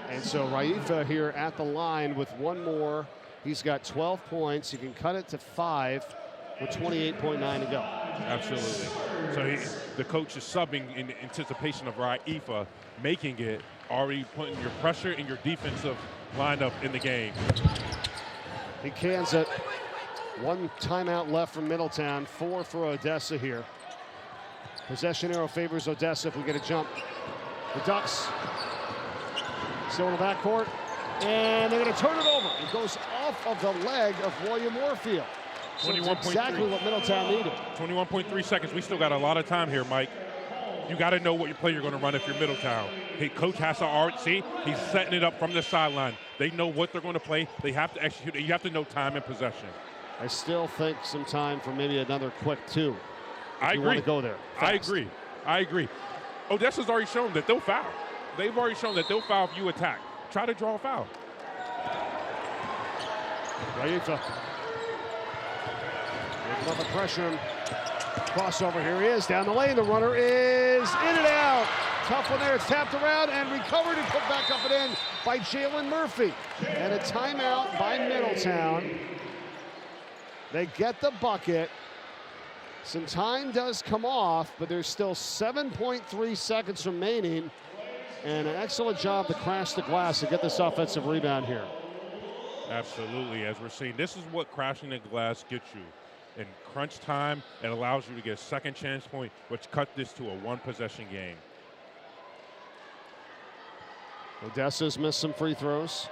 And so Raifa here at the line with one more. He's got 12 points. He can cut it to 5 with 28.9 to go. Absolutely. So the coach is subbing in anticipation of Raifa making it, already putting your pressure in your defensive lineup in the game. He cans it. 1 timeout left from Middletown. 4 for Odessa here. Possession arrow favors Odessa if we get a jump. The Ducks still in the backcourt. And they're going to turn it over. It goes off of the leg of William Warfield. So exactly what Middletown needed. 21.3 seconds. We still got a lot of time here, Mike. You got to know what play you're going to run if you're Middletown. Hey, coach has to already see he's setting it up from the sideline. They know what they're going to play. They have to execute. You have to know time and possession. I still think some time for maybe another quick 2. I agree. Want to go there. Fast. I agree. Odessa's already shown that they'll foul. They've already shown that they'll foul if you attack. Try to draw a foul. Raifa. Another pressure. Crossover, here he is, down the lane. The runner is in and out. Tough one there, it's tapped around and recovered and put back up and in by Jalen Murphy. And a timeout by Middletown. They get the bucket. Some time does come off, but there's still 7.3 seconds remaining. And an excellent job to crash the glass to get this offensive rebound here. Absolutely, as we're seeing, this is what crashing the glass gets you. in crunch time. It allows you to get a second chance point, which cut this to a one-possession game. Odessa's missed some free throws.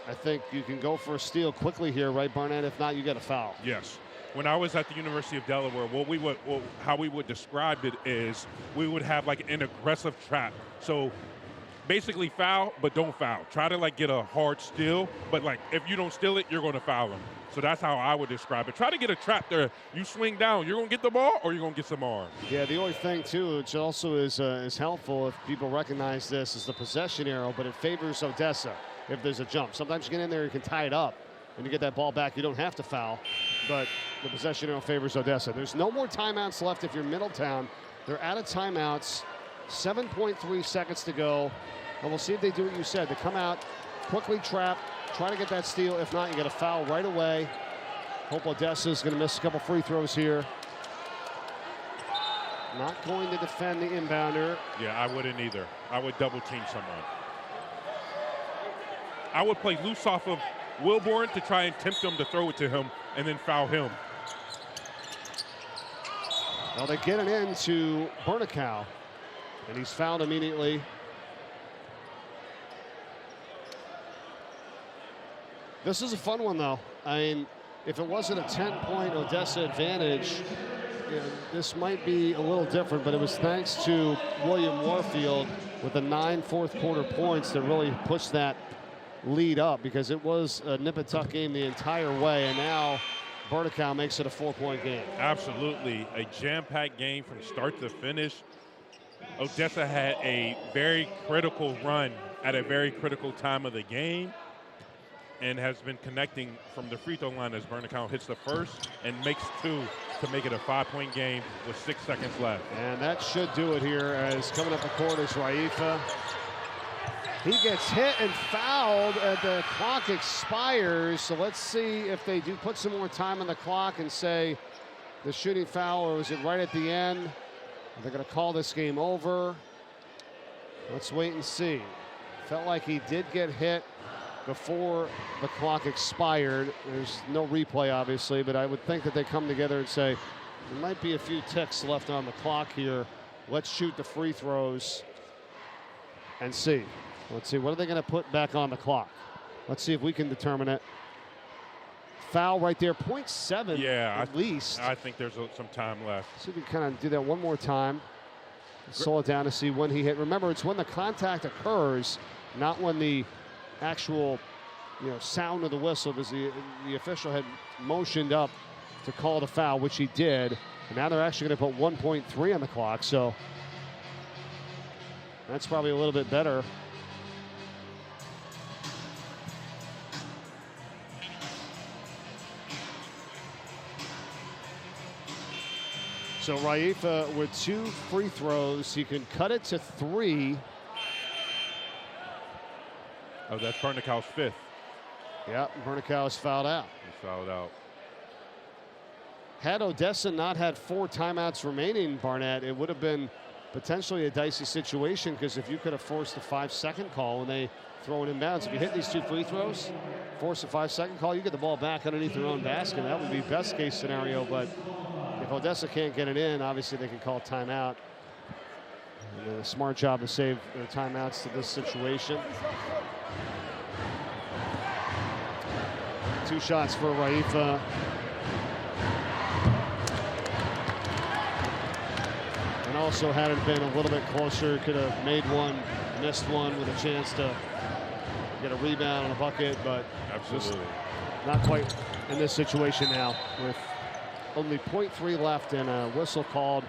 I think you can go for a steal quickly here, right, Barnett? If not, you get a foul. Yes. When I was at the University of Delaware, how we would describe it is we would have like an aggressive trap. So basically foul, but don't foul. Try to like get a hard steal, but like if you don't steal it, you're going to foul them. So that's how I would describe it. Try to get a trap there. You swing down, you're going to get the ball or you're going to get some more. Yeah, the only thing, too, which also is helpful if people recognize this, is the possession arrow, but it favors Odessa if there's a jump. Sometimes you get in there, you can tie it up, and you get that ball back. You don't have to foul, but the possession arrow favors Odessa. There's no more timeouts left if you're Middletown. They're out of timeouts. 7.3 seconds to go. And we'll see if they do what you said. They come out, quickly trap, try to get that steal. If not, you get a foul right away. Hope Odessa's going to miss a couple free throws here. Not going to defend the inbounder. Yeah, I wouldn't either. I would double team someone. I would play loose off of Wilborn to try and tempt him to throw it to him and then foul him. Well, they get it into Bernicow, and he's fouled immediately. This is a fun one, though. I mean, if it wasn't a 10-point Odessa advantage, you know, this might be a little different, but it was thanks to William Warfield with the 9 fourth-quarter points that really pushed that lead up, because it was a nip-and-tuck game the entire way, and now Bernicow makes it a 4-point game. Absolutely. A jam-packed game from start to finish. Odessa had a very critical run at a very critical time of the game and has been connecting from the free throw line as Bernicow hits the first and makes 2 to make it a 5-point game with 6 seconds left. And that should do it here, as coming up the court is Raifa. He gets hit and fouled as the clock expires. So let's see if they do put some more time on the clock and say the shooting foul, or is it right at the end? They're going to call this game over. Let's wait and see. Felt like he did get hit before the clock expired. There's no replay, obviously, but I would think that they come together and say there might be a few ticks left on the clock here. Let's shoot the free throws and see. Let's see, what are they going to put back on the clock? Let's see if we can determine it. Foul right there, 0.7 at least. I think there's some time left. See if we kind of do that one more time. Slow it down to see when he hit. Remember, it's when the contact occurs, not when the actual sound of the whistle, because the official had motioned up to call the foul, which he did. And now they're actually going to put 1.3 on the clock, so that's probably a little bit better. So Raifa with 2 free throws. He can cut it to 3. Oh, that's Bernicow's 5th. Yeah, Bernicow is fouled out. He's fouled out. Had Odessa not had 4 timeouts remaining, Barnett, it would have been potentially a dicey situation, because if you could have forced a 5-second call when they throw it inbounds, if you hit these 2 free throws, force a 5-second call, you get the ball back underneath their own basket. That would be best case scenario, but if Odessa can't get it in, obviously they can call timeout. And a smart job to save their timeouts to this situation. 2 shots for Raifa. And also, had it been a little bit closer, could have made one, missed one with a chance to get a rebound and a bucket, but absolutely not quite in this situation now, with only 0.3 left and a whistle called.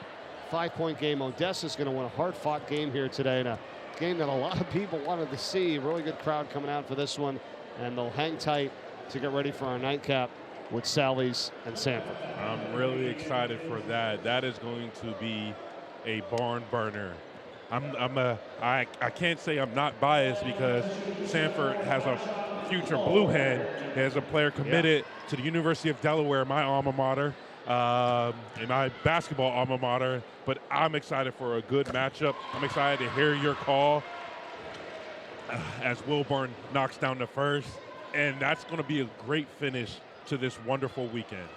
5-point game. Odessa's going to win a hard-fought game here today, and a game that a lot of people wanted to see. Really good crowd coming out for this one, and they'll hang tight to get ready for our nightcap with Sally's and Sanford. I'm really excited for that. That is going to be a barn burner. I can't say I'm not biased, because Sanford has a future blue hen. He has a player committed to the University of Delaware, my alma mater, and my basketball alma mater. But I'm excited for a good matchup. I'm excited to hear your call as Wilburn knocks down the first. And that's going to be a great finish to this wonderful weekend.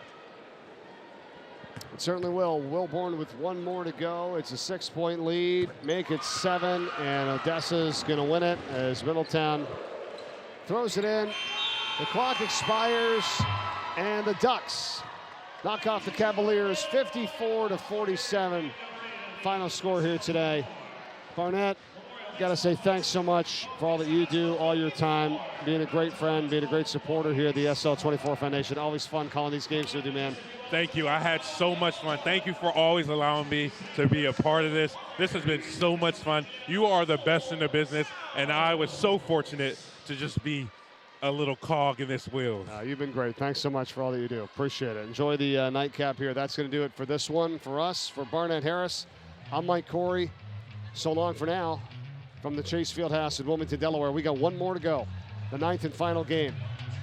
It certainly will. Wilborn with one more to go. It's a 6-point lead. Make it 7, and Odessa's going to win it as Middletown throws it in. The clock expires, and the Ducks knock off the Cavaliers 54-47. Final score here today. Barnett, got to say thanks so much for all that you do, all your time, being a great friend, being a great supporter here at the SL24 Foundation. Always fun calling these games with you, man. Thank you. I had so much fun. Thank you for always allowing me to be a part of this. This has been so much fun. You are the best in the business, and I was so fortunate to just be a little cog in this wheel. You've been great. Thanks so much for all that you do. Appreciate it. Enjoy the nightcap here. That's going to do it for this one. For us, for Barnett Harris, I'm Mike Corey. So long for now. From the Chase Fieldhouse in Wilmington, Delaware, we got one more to go. The 9th and final game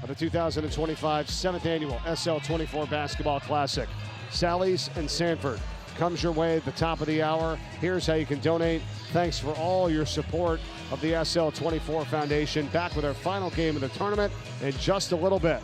of the 2025 7th Annual SL24 Basketball Classic. Sally's and Sanford comes your way at the top of the hour. Here's how you can donate. Thanks for all your support of the SL24 Foundation. Back with our final game of the tournament in just a little bit.